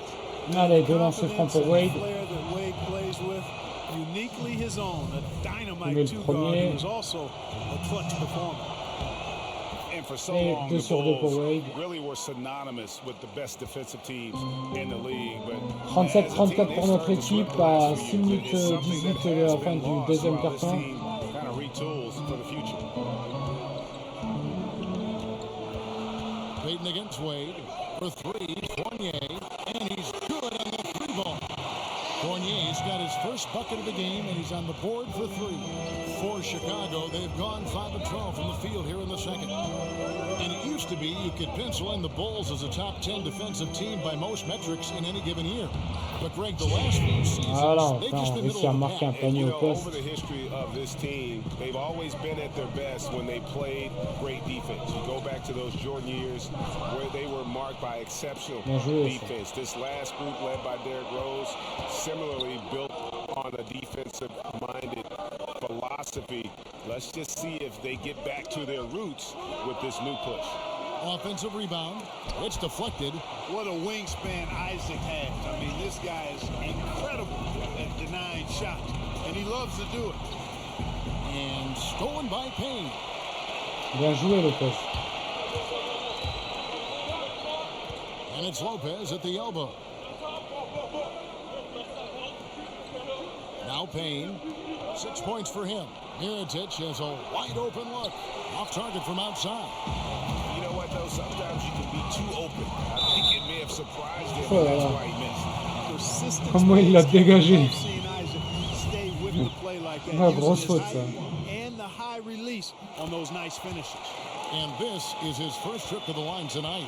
Allez, deux lancers francs pour Wade. Player that Wade plays with, uniquely his own, a dynamite Le two-guard premier. who is also a clutch performer. And for so Et long, 2 the sur 2 pour Bulls Wade. really were synonymous with the best defensive teams in the league. But 37-34 pour notre équipe à 6 minutes 18 de la fin du deuxième quart-temps. Kind of retools for the future. Payton against Wade for three. Fournier, and he's good on the three ball. Fournier's got his first bucket of the game, and he's on the board for three. For Chicago, they've gone 5 of 12 from the field here in the second. And it used to be you could pencil in the Bulls as a top 10 defensive team by most metrics in any given year. But Greg, the last few seasons, Voilà, they've enfin, just on been réussit à middle of the marquer un pack. panier au poste. Over the history of this team, they've always been at their best when they played great defense. You go back to those Jordan years where they were marked by exceptional defense. This last group led by Derrick Rose similarly built on a defensive-minded philosophy. Let's just see if they get back to their roots with this new push. Offensive rebound. It's deflected. What a wingspan Isaac has. I mean, this guy is incredible at denying shots, and he loves to do it. And stolen by Payne. Bien joué, Lopez. And it's Lopez at the elbow. Now Payne. 6 points for him. Mirotic has a wide open look. Off target from outside. You know what, though? Sometimes you can be too open. I think it may have surprised him. Oh là That's là. why he missed. Comment il l'a dégagé. Stay with the play like that. Ah, using grosse his faute, height ça. and the high release on those nice finishes. And this is his first trip to the line tonight.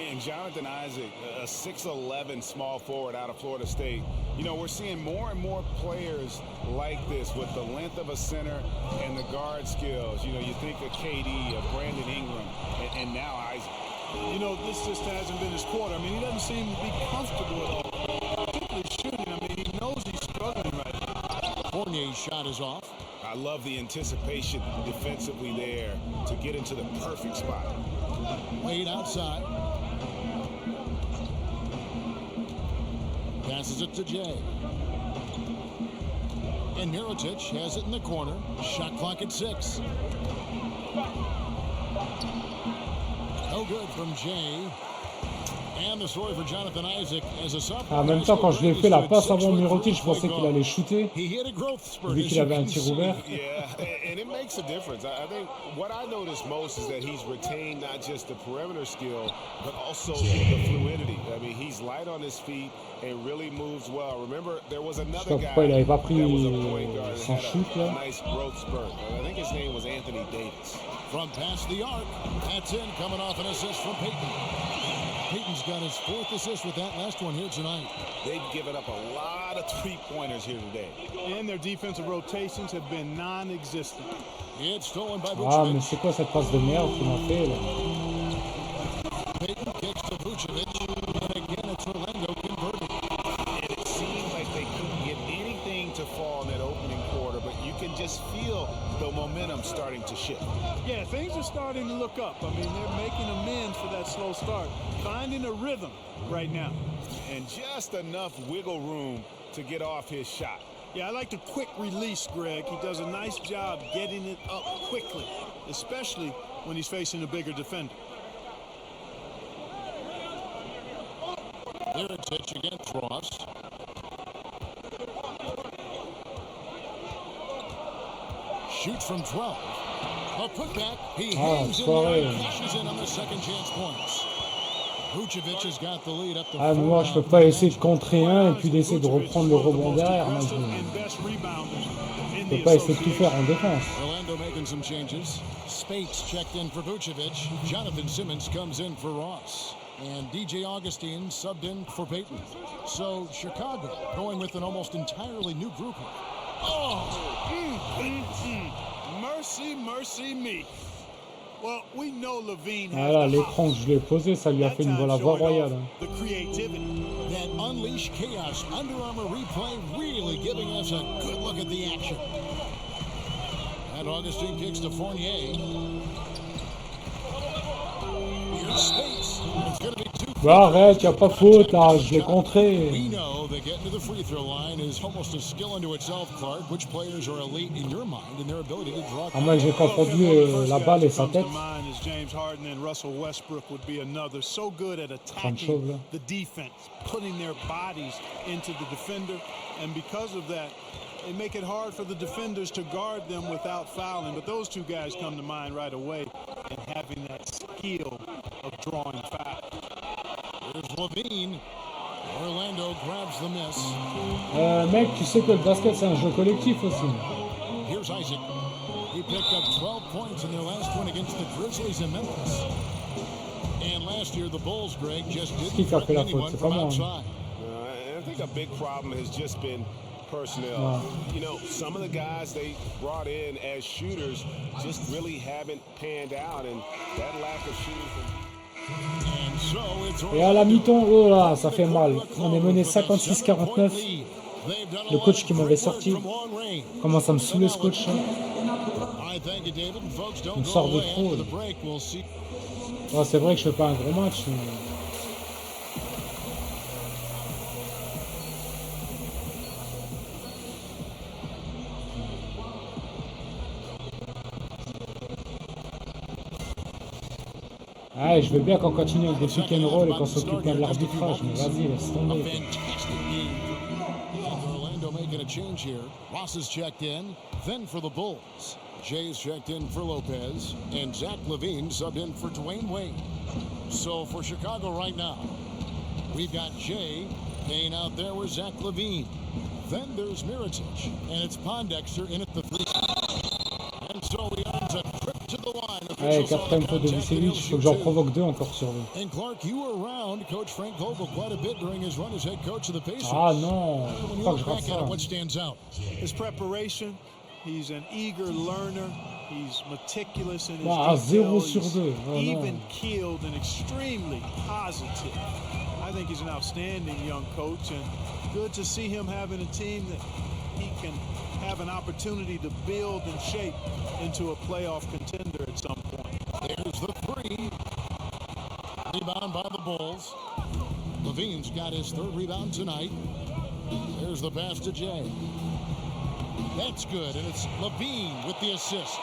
And Jonathan Isaac, a 6'11" small forward out of Florida State. You know, we're seeing more and more players like this with the length of a center and the guard skills. You know, you think of KD, of Brandon Ingram, and now Isaac. You know, this just hasn't been his quarter. I mean, he doesn't seem to be comfortable at all, particularly shooting. I mean, he knows he's struggling right now. Fournier's shot is off. I love the anticipation defensively there to get into the perfect spot. Wade outside. Passes it to Jay. And Mirotic has it in the corner. Shot clock at 6. No good from Jay. And the story for Jonathan Isaac as a sophomore. En même temps, quand je l'ai fait la passe avant Mirotic, je pensais qu'il allait shooter. Vu qu'il avait un tir ouvert. Yeah, and it makes a difference. I think what I notice most is that he's retained not just the perimeter skill, but also the fluidity. I mean, he's light on his feet and really moves well. Remember, there was Je sais another pas guy pourquoi il avait pas that pris was a point guard son that shoot had a là. nice growth spurt. I think his name was Anthony Davis. From past the arc. That's in, coming off an assist from Payton. Payton's got his 4th assist with that last one here tonight. They've given up a lot of three-pointers here today. And their defensive rotations have been non-existent. It's stolen by Ah, mais Vucevic. c'est quoi cette passe de merde qu'il m'a fait là? Payton kicks to Vucevic. And again, it's Orlando converted. And it seemed like they couldn't get anything to fall in that opening quarter, but you can just feel the momentum starting to shift. Yeah, things are starting to look up. I mean, they're making amends for that slow start, finding a rhythm right now. And just enough wiggle room to get off his shot. Yeah, I like the quick release, Greg. He does a nice job getting it up quickly, especially when he's facing a bigger defender. Mirotic against Ross. Shoots from 12. A putback. He hangs in there and cashes in on the second chance points. Vucevic has got the lead up to Ah, 4 moi je peux pas essayer de contrer un et puis d'essayer de reprendre le rebond derrière. Moi, je peux pas essayer de tout faire en défense. Orlando making some changes. Spates checked in for Vucevic. Jonathan Simmons comes in for Ross. And DJ Augustine subbed in for Payton. So Chicago going with an almost entirely new group here. Oh, mercy, mercy me. Well, we know Levine has Voilà, the l'écran que je lui ai posé, ça lui a fait une la voix royale. Hein. the creativity. That Unleash Chaos Under Armour replay really giving us a good look at the action. And Augustine kicks to Fournier. Here's space. It's going to be two. Bah arrête, y a pas faute là, je l'ai contré. We know that getting to the free throw line is almost a skill unto itself, Clark. Which players are elite in your mind in their ability to draw? À moins que j'ai confondu la balle et sa tête. James Harden and Russell Westbrook would be another. So good at attacking the defense, putting their bodies into the defender, and because of that, they make it hard for the defenders to guard them without fouling. But those two guys come to mind right away, and having that skill of drawing fouls. Here's Levine. Orlando grabs the miss. Mec, tu sais que le basket c'est un jeu collectif aussi. Here's Isaac. He picked up 12 points in their last one against the Grizzlies in Memphis. And last year the Bulls, Greg, just didn't threaten anyone from outside. I think a big problem has just been personnel. You know, some of the guys they brought in as shooters just really haven't panned out, and that lack of shooting. Et à la mi-temps, oh là, ça fait mal. On est mené 56-49. Le coach qui m'avait sorti commence à me saouler ce coach. Il me sort de trop. Oh, c'est vrai que je fais pas un gros match. Ah, je veux bien qu'on continue avec des pick and roll et qu'on s'occupe bien de l'arbitrage, mais vas-y, laisse tomber. Orlando making a change here. Ross is checked in, then for the Bulls. Jay's checked in for Lopez, and Zach LaVine subbed in for Dwayne Wade. So for Chicago right now, we've got Jay paying out there with Zach LaVine. Then there's Mirotic, and it's Pondexter in at the three. And so he earns a trip to the line. Ouais, quatrième faute de Vucevic, il faut que j'en provoque deux encore sur lui. And Clark, you were around Coach Frank Vogel quite a bit during his run as head coach of the Pacers. Ah non, pas que je rate ça. What stands out? His preparation. He's an eager learner. He's meticulous in his zéro details. sur deux. Oh, even keeled and extremely positive. I think he's an outstanding young coach, and good to see him having a team that he can have an opportunity to build and shape into a playoff contender at some point. There's the three. Rebound by the Bulls. Levine's got his third rebound tonight. There's the pass to Jay. That's good, and it's Levine with the assist.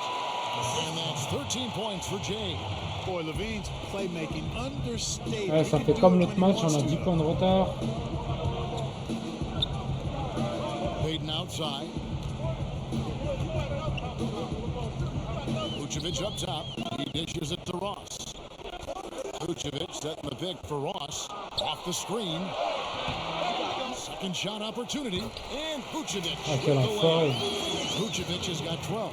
And that's 13 points for Jay. Boy, Levine's playmaking understated. Ouais, ça fait comme l'autre match, on a 10 points de retard. Hayden outside. Vucevic up top. He dishes it to Ross. Vucevic setting the pick for Ross. Off the screen. Second shot opportunity. And Vucevic. Vucevic has got 12.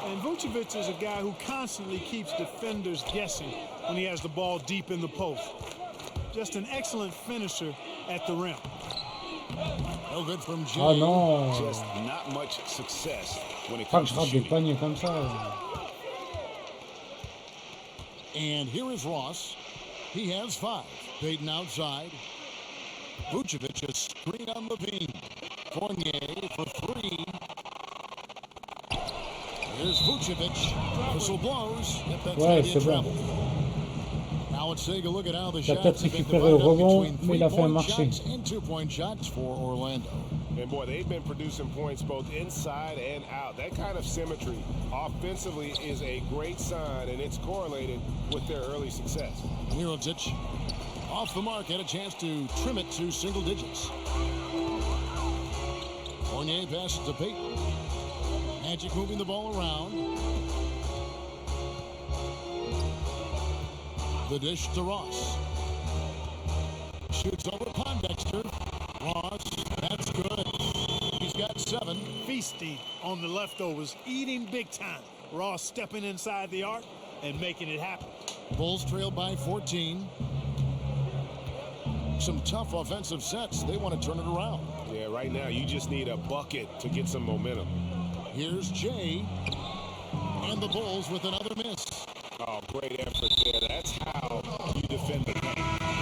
And Vucevic is a guy who constantly keeps defenders guessing when he has the ball deep in the post. Just an excellent finisher at the rim. No good from Jay. Ah non. Just not much success when it Pas que comes je to rate des shooting. paniers comme ça. And here is Ross. He has 5. Payton outside. Vucevic a screen on Levine. Fournier for 3. Here's Vucevic. Whistle blows. Ouais, c'est bon. Now let's take a look at how the Il a shots peut-être have been récupéré le divided up rebond, between mais il a fait un 3-point marché. shots and 2-point shots for Orlando. And boy, they've been producing points both inside and out. That kind of symmetry offensively is a great sign, and it's correlated with their early success. Mirotic off the mark, had a chance to trim it to single digits. Fournier passes to Payton. Magic moving the ball around. The dish to Ross. Shoots over Pondexter. Ross, that's good. He's got 7. Feasting on the leftovers, eating big time. Ross stepping inside the arc and making it happen. Bulls trailed by 14. Some tough offensive sets. They want to turn it around. Yeah, right now you just need a bucket to get some momentum. Here's Jay. And the Bulls with another miss. Oh, great effort there. That's how you defend the paint.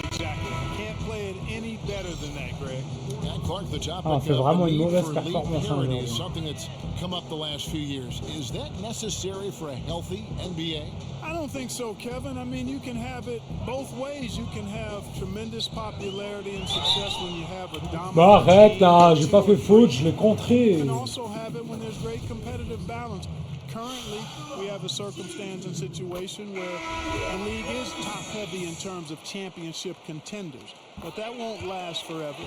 Exactly. Can't play it any better than that, Greg. And Clark, the topic On fait of vraiment the une need mauvaise for league performance parity aujourd'hui. is something that's come up the last few years. Is that necessary for a healthy NBA? I don't think so, Kevin. I mean, you can have it both ways. You can have tremendous popularity and success when you have a dominant Bah arrête team. là, j'ai pas fait faute, je l'ai contré. You can also have it when there's great competitive balance. Currently, we have a circumstance and situation where the league is top-heavy in terms of championship contenders. But that won't last forever.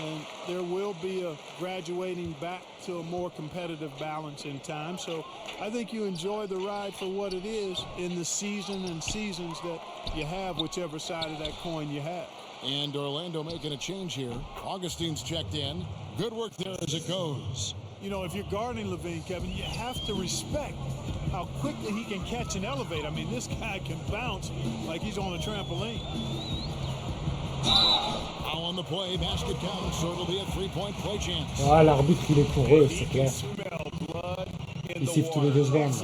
And there will be a graduating back to a more competitive balance in time. So I think you enjoy the ride for what it is in the season and seasons that you have, whichever side of that coin you have. And Orlando making a change here. Augustine's checked in. Good work there as it goes. You know, if you're guarding Levine, Kevin, you have to respect how quickly he can catch and elevate. I mean, this guy can bounce like he's on a trampoline. Now on the play, basket count, so it'll be a three-point play chance. Ah, l'arbitre il est pour eux, c'est clair. Il siffle tous les 2 secondes.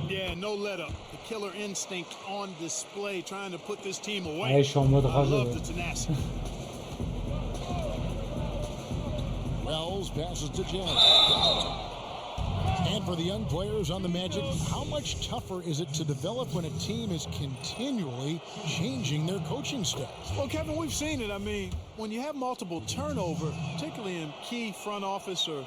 Yeah, no let up. The killer instinct on display, trying to put this team away. Ouais, je suis en mode I rageux. love the tenacity. Wells passes to J.L.A. And for the young players on the Magic, how much tougher is it to develop when a team is continually changing their coaching staff? Well, Kevin, we've seen it. I mean, when you have multiple turnover, particularly in key front office or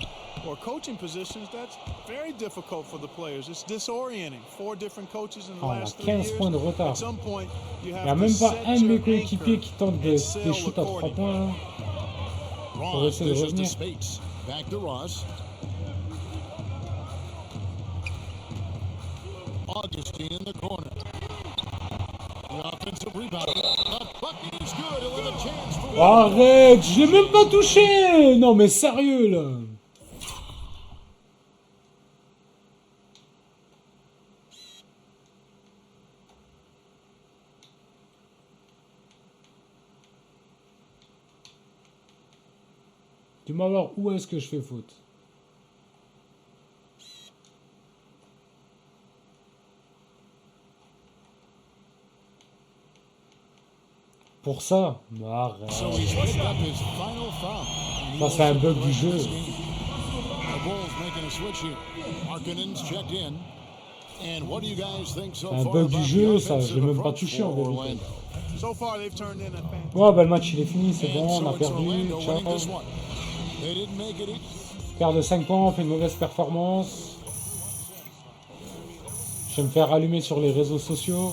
coaching positions, that's very difficult for the players. It's disorienting. 4 different coaches in the Ah, on a last 3 15 years. points de retard. At some point, you Il n'y have a to même pas set un de mes your coéquipiers anchor qui tente des and sail shoots à 3 accordingly. points. Là. Pour Ross essayer de dishes to revenir. Spates. Back to Ross. Augustine in the corner. The offensive rebound. The bucket is good. He'll have a chance for one. Arrête, je l'ai même pas touché. Non mais sérieux là. Dis-moi voir où est-ce que je fais faute. Pour ça, bah arrête. So he's picked up his final foul. Ça c'est un bug du jeu. The Bulls making a switch here. Markkanen's checked in. And what do you guys think so Un far bug du about jeu, the ça je l'ai offensive même pas approach touché en for vérité. Orlando? So far, they've turned in a fantastic. Ouais bah le match il est fini, c'est bon, And on so a it's perdu. Orlando winning this Ciao. one. They didn't make it. Perd de 5 points, on fait une mauvaise performance. Je vais me faire allumer sur les réseaux sociaux.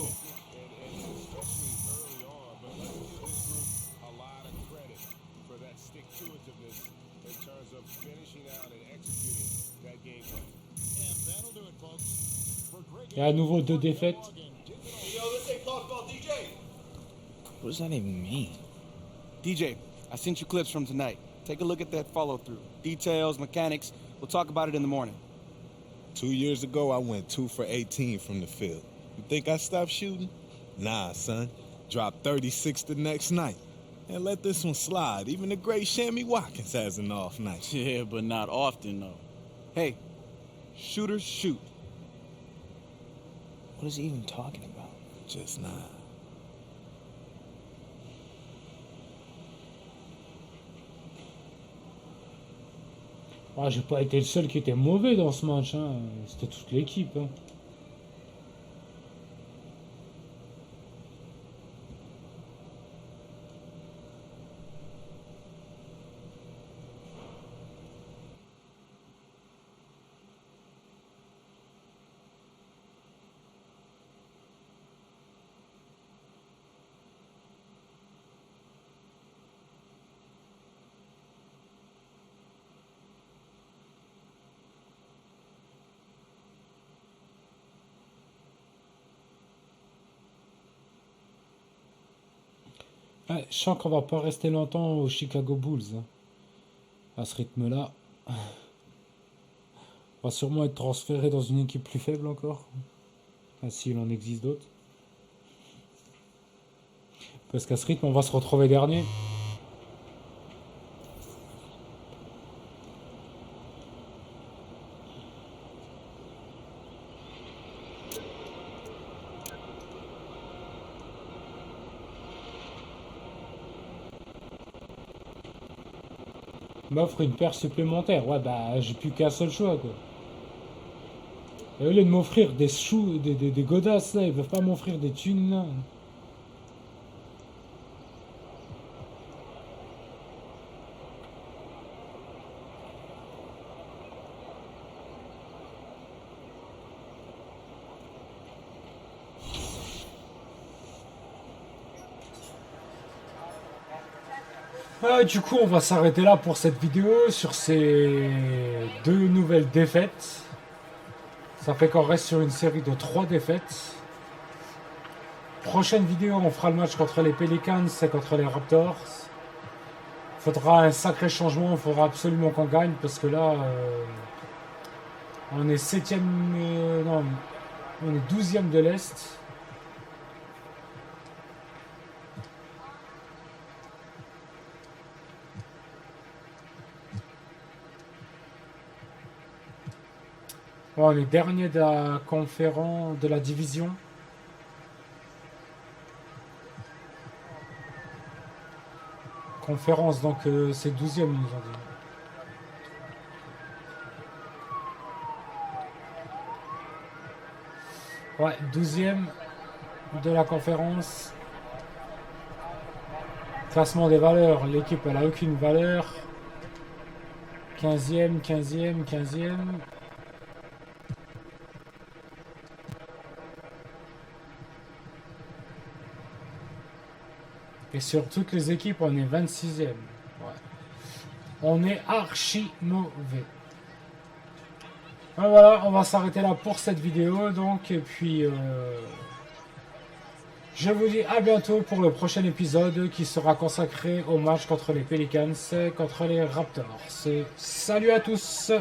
Et à nouveau 2 défaites. What does that even mean? DJ, I sent you clips from tonight. Take a look at that follow-through. Details, mechanics. We'll talk about it in the morning. 2 years ago, I went 2 for 18 from the field. You think I stopped shooting? Nah, son. Dropped 36 the next night. And let this one slide. Even the great Shammy Watkins has an off night. Yeah, but not often, though. Hey, shooters shoot. What is he even talking about? Just not. Ah, j'ai pas été le seul qui était mauvais dans ce match, hein. C'était toute l'équipe. Hein. Ouais, je sens qu'on va pas rester longtemps aux Chicago Bulls. Hein. À ce rythme-là. On va sûrement être transféré dans une équipe plus faible encore. Enfin, s'il en existe d'autres. Parce qu'à ce rythme, on va se retrouver dernier. m'offre une paire supplémentaire. Ouais, bah, j'ai plus qu'un seul choix, quoi. Et au lieu de m'offrir des choux, des godasses, là, ils peuvent pas m'offrir des thunes, là. Du coup, on va s'arrêter là pour cette vidéo sur ces deux nouvelles défaites. Ça fait qu'on reste sur une série de 3 défaites. Prochaine vidéo, on fera le match contre les Pelicans et contre les Raptors. Il faudra un sacré changement, il faudra absolument qu'on gagne parce que là, on est 7e, non, on est 12e de l'Est. Bon, on est dernier de la conférence, de la division. Conférence, donc c'est 12e, ils nous ont dit. Ouais, 12e de la conférence. Classement des valeurs, l'équipe elle a aucune valeur. 15e, 15e, 15e. Et sur toutes les équipes, on est 26e. Ouais. On est archi mauvais. Voilà, on va s'arrêter là pour cette vidéo. Donc, et puis, je vous dis à bientôt pour le prochain épisode qui sera consacré au match contre les Pelicans, contre les Raptors. Salut à tous!